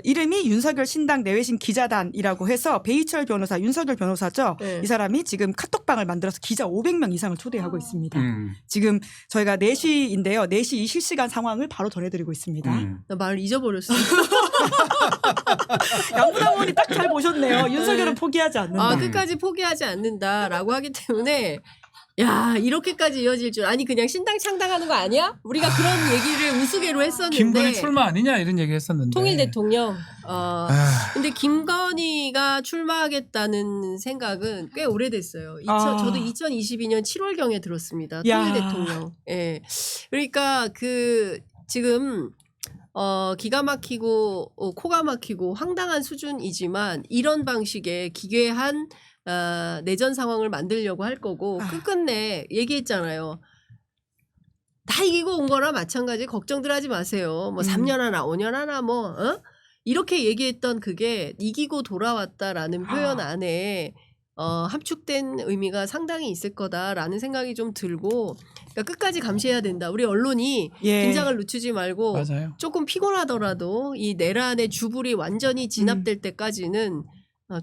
이름이 윤석열 신당 내외신 기자단이라고 해서 배이철 변호사, 윤석열 변호사죠. 네. 이 사람이 지금 카톡방을 만들어서 기자 500명 이상을 초대하고 있습니다. 지금 저희가 4시인데요. 4시 이 실시간 상황을 바로 전해드리고 있습니다. 나 말을 잊어버렸어. 양부당 의원이 딱 잘 보셨네요. 윤석열은 포기하지 않는다. 끝까지 포기하지 않는다라고 하기 때문에 야 이렇게까지 이어질 줄 아니 그냥 신당 창당하는 거 아니야? 우리가 그런 얘기를 우스개로 했었는데 김건희 출마 아니냐 이런 얘기 했었는데. 통일 대통령. 근데 김건희가 출마하겠다는 생각은 꽤 오래됐어요. 저도 2022년 7월경에 들었습니다. 야. 통일 대통령. 예. 그러니까 지금 기가 막히고 코가 막히고 황당한 수준이지만 이런 방식의 기괴한 내전 상황을 만들려고 할 거고 끝끝내 얘기했잖아요. 다 이기고 온 거나 마찬가지 걱정들 하지 마세요. 뭐 3년 하나 5년 하나 뭐 이렇게 얘기했던 그게 이기고 돌아왔다라는 표현 안에 함축된 의미가 상당히 있을 거다라는 생각이 좀 들고 그러니까 끝까지 감시해야 된다. 우리 언론이 예. 긴장을 늦추지 말고 맞아요. 조금 피곤하더라도 이 내란의 주불이 완전히 진압될 때까지는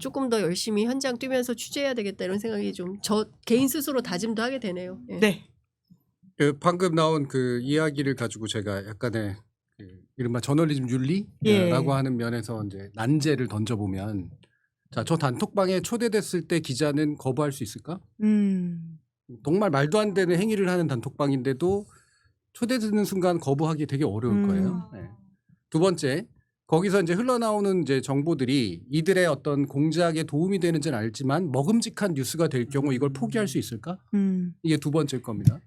조금 더 열심히 현장 뛰면서 취재해야 되겠다 이런 생각이 좀 저 개인 스스로 다짐도 하게 되네요. 예. 네. 방금 나온 그 이야기를 가지고 제가 약간의 이른바 저널리즘 윤리라고 예. 하는 면에서 이제 난제를 던져보면 자, 저 단톡방에 초대됐을 때 기자는 거부할 수 있을까? 정말 말도 안 되는 행위를 하는 단톡방인데도 초대되는 순간 거부하기 되게 어려울 거예요. 네. 두 번째, 거기서 이제 흘러나오는 이제 정보들이 이들의 어떤 공작에 도움이 되는지는 알지만 먹음직한 뉴스가 될 경우 이걸 포기할 수 있을까? 이게 두 번째일 겁니다.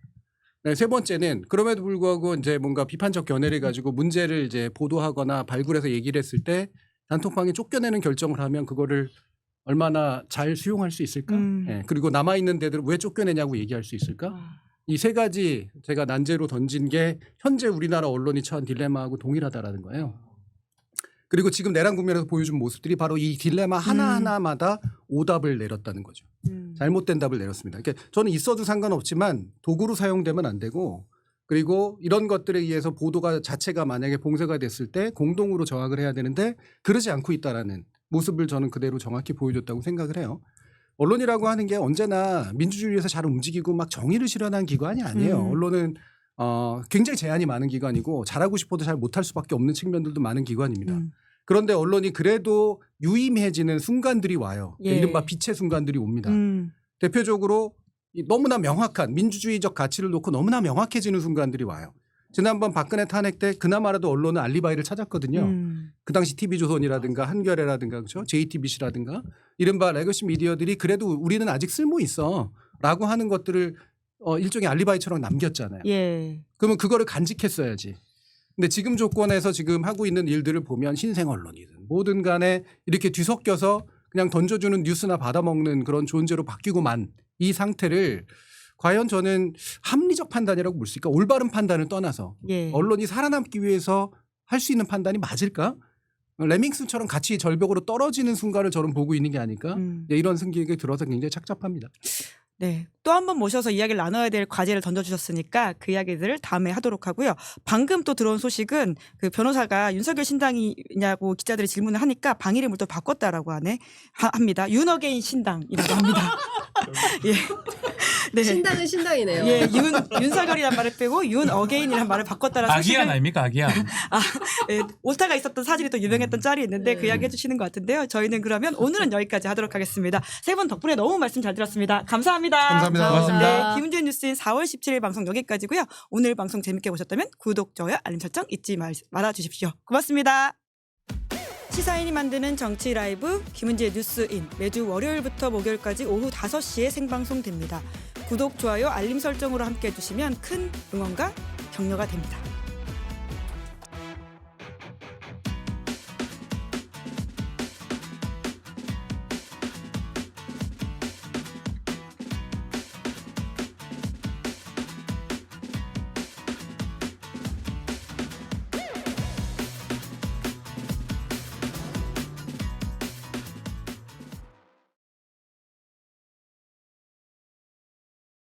네, 세 번째는 그럼에도 불구하고 이제 뭔가 비판적 견해를 가지고 문제를 이제 보도하거나 발굴해서 얘기를 했을 때 단톡방에 쫓겨내는 결정을 하면 그거를 얼마나 잘 수용할 수 있을까? 네, 그리고 남아있는 데들 왜 쫓겨내냐고 얘기할 수 있을까? 이 세 가지 제가 난제로 던진 게 현재 우리나라 언론이 처한 딜레마하고 동일하다라는 거예요. 그리고 지금 내란 국면에서 보여준 모습들이 바로 이 딜레마 하나하나마다 오답을 내렸다는 거죠. 잘못된 답을 내렸습니다. 그러니까 저는 있어도 상관없지만 도구로 사용되면 안 되고 그리고 이런 것들에 의해서 보도가 자체가 만약에 봉쇄가 됐을 때 공동으로 저항을 해야 되는데 그러지 않고 있다라는 모습을 저는 그대로 정확히 보여줬다고 생각을 해요. 언론이라고 하는 게 언제나 민주주의에서 잘 움직이고 막 정의를 실현하는 기관이 아니에요. 언론은 굉장히 제한이 많은 기관이고 잘하고 싶어도 잘 못할 수밖에 없는 측면들도 많은 기관입니다. 그런데 언론이 그래도 유의미해지는 순간들이 와요. 예. 이른바 빛의 순간들이 옵니다. 대표적으로 너무나 명확한 민주주의적 가치를 놓고 너무나 명확해지는 순간들이 와요. 지난번 박근혜 탄핵 때 그나마라도 언론은 알리바이를 찾았거든요. 그 당시 TV조선이라든가 한겨레라든가 그렇죠? JTBC라든가 이른바 레거시 미디어들이 그래도 우리는 아직 쓸모 있어 라고 하는 것들을 일종의 알리바이처럼 남겼잖아요. 예. 그러면 그거를 간직했어야지. 근데 지금 조건에서 지금 하고 있는 일들을 보면 신생 언론이든 뭐든 간에 이렇게 뒤섞여서 그냥 던져주는 뉴스나 받아먹는 그런 존재로 바뀌고 만 이 상태를 과연 저는 합리적 판단이라고 볼 수 있을까? 올바른 판단을 떠나서 예. 언론이 살아남기 위해서 할 수 있는 판단이 맞을까? 레밍스처럼 같이 절벽으로 떨어지는 순간을 저는 보고 있는 게 아닐까? 이런 생각이 들어서 굉장히 착잡합니다. 네. 또 한 번 모셔서 이야기를 나눠야 될 과제를 던져주셨으니까 그 이야기들을 다음에 하도록 하고요. 방금 또 들어온 소식은 그 변호사가 윤석열 신당이냐고 기자들이 질문을 하니까 방 이름을 또 바꿨다라고 합니다. 윤어게인 신당이라고 합니다. 예. 네. 신당은 신당이네요. 예, 윤석열이란 말을 빼고 윤어게인이란 말을 바꿨다라는 악이안 소식을 아닙니까? 악이안. 예, 오타가 있었던 사진이 또 유명했던 짤이 있는데 그 이야기 해주시는 것 같은데요. 저희는 그러면 오늘은 여기까지 하도록 하겠습니다. 세 분 덕분에 너무 말씀 잘 들었습니다. 감사합니다. 감사합니다. 고맙습니다. 네, 김은지의 뉴스인 4월 17일 방송 여기까지고요. 오늘 방송 재밌게 보셨다면 구독, 좋아요, 알림 설정 잊지 말아주십시오. 고맙습니다. 시사인이 만드는 정치 라이브 김은지의 뉴스인 매주 월요일부터 목요일까지 오후 5시에 생방송됩니다. 구독, 좋아요, 알림 설정으로 함께해 주시면 큰 응원과 격려가 됩니다.